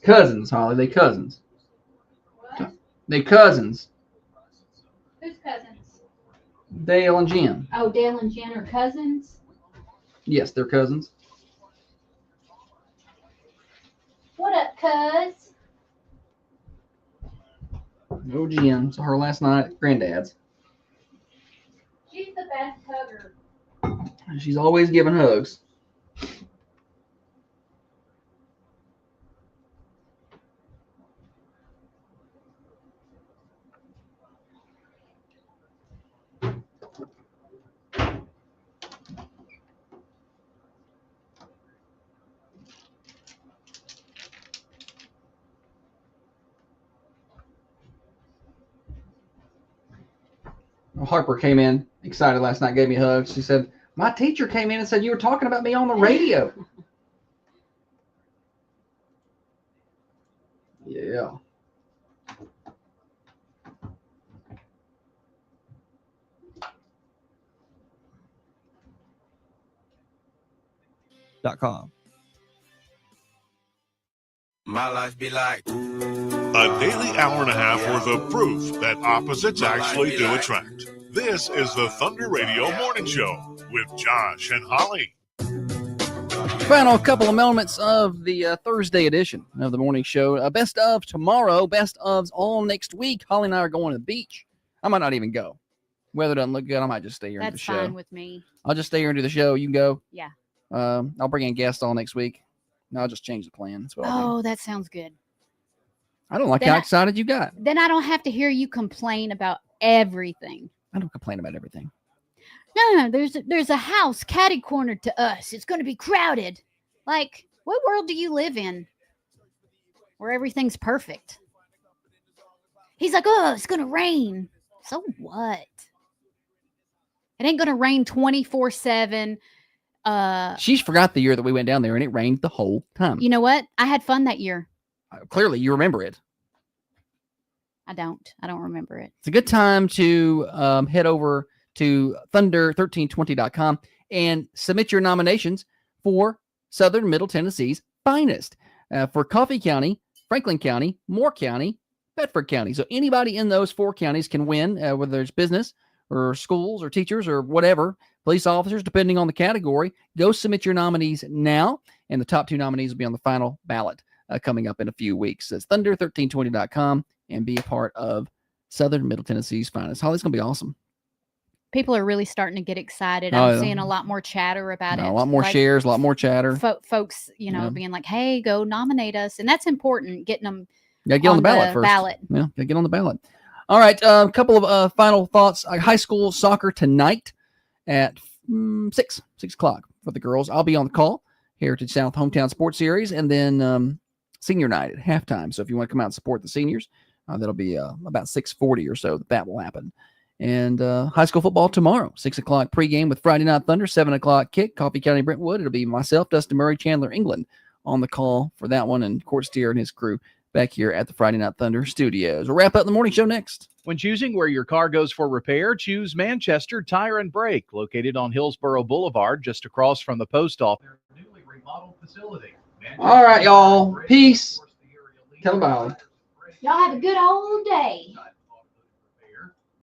S4: Cousins, Holly. They cousins.
S5: What?
S4: They cousins.
S5: Who's cousins?
S4: Dale and Jen.
S5: Oh, Dale and Jen are cousins?
S4: Yes, they're cousins.
S5: What up, cuz?
S4: No Jen. Saw her last night at Granddad's.
S5: She's the best hugger.
S4: She's always giving hugs. Harper came in excited last night, gave me a hug. She said, my teacher came in and said you were talking about me on the radio. Yeah.
S8: .com.
S17: My life be like
S10: A daily hour and a half worth of proof that opposites actually do attract. This is the Thunder Radio Morning Show with Josh and Holly.
S1: Final couple of moments of the Thursday edition of the morning show. Best of tomorrow, best ofs all next week. Holly and I are going to the beach. I might not even go. Weather doesn't look good. I might just stay here and do the
S7: That's
S1: show.
S7: fine with me.
S1: I'll just stay here and do the show. You can go.
S7: Yeah.
S1: I'll bring in guests all next week. No, I'll just change the plan. That's what I'll do.
S7: Oh, that sounds good.
S1: I don't like
S7: Then
S1: how
S7: I-
S1: excited you got.
S7: Then I don't have to hear you complain about everything.
S1: I don't complain about everything.
S7: No, there's a house catty cornered to us. It's going to be crowded. Like, what world do you live in where everything's perfect? He's like, oh, it's going to rain. So what? It ain't going to rain 24/7.
S1: She's forgot the year that we went down there and it rained the whole time.
S7: You know what? I had fun that year.
S1: Clearly, you remember it.
S7: I don't remember it.
S1: It's a good time to head over to thunder1320.com and submit your nominations for Southern Middle Tennessee's finest for Coffee County, Franklin County, Moore County, Bedford County. So anybody in those 4 counties can win, whether there's business or schools or teachers or whatever, police officers, depending on the category. Go submit your nominees now, and the top 2 nominees will be on the final ballot coming up in a few weeks. That's thunder1320.com and be a part of Southern Middle Tennessee's finest. Holly, it's going to be awesome.
S7: People are really starting to get excited.
S1: Oh,
S7: I'm
S1: yeah.
S7: seeing a lot more chatter about it.
S1: A lot more
S7: Like,
S1: shares, a lot more chatter.
S7: Folks, being like, hey, go nominate us. And that's important, getting them
S1: Got to get on the ballot first. Yeah, got to get on the ballot. All right, a couple of final thoughts. High school soccer tonight at 6 o'clock for the girls. I'll be on the call, Heritage South Hometown Sports Series, and then senior night at halftime. So if you want to come out and support the seniors, that'll be about 6:40 or so that will happen. And high school football tomorrow, 6 o'clock pregame with Friday Night Thunder, 7 o'clock kick, Coffee County Brentwood. It'll be myself, Dustin Murray, Chandler England on the call for that one, and Court Steer and his crew back here at the Friday Night Thunder studios. We'll wrap up the morning show next.
S19: When choosing where your car goes for repair, choose Manchester Tire and Brake, located on Hillsborough Boulevard, just across from the post office.
S2: Newly remodeled facility.
S4: All right, y'all. Peace. Tell them about it.
S5: Y'all have a good old day.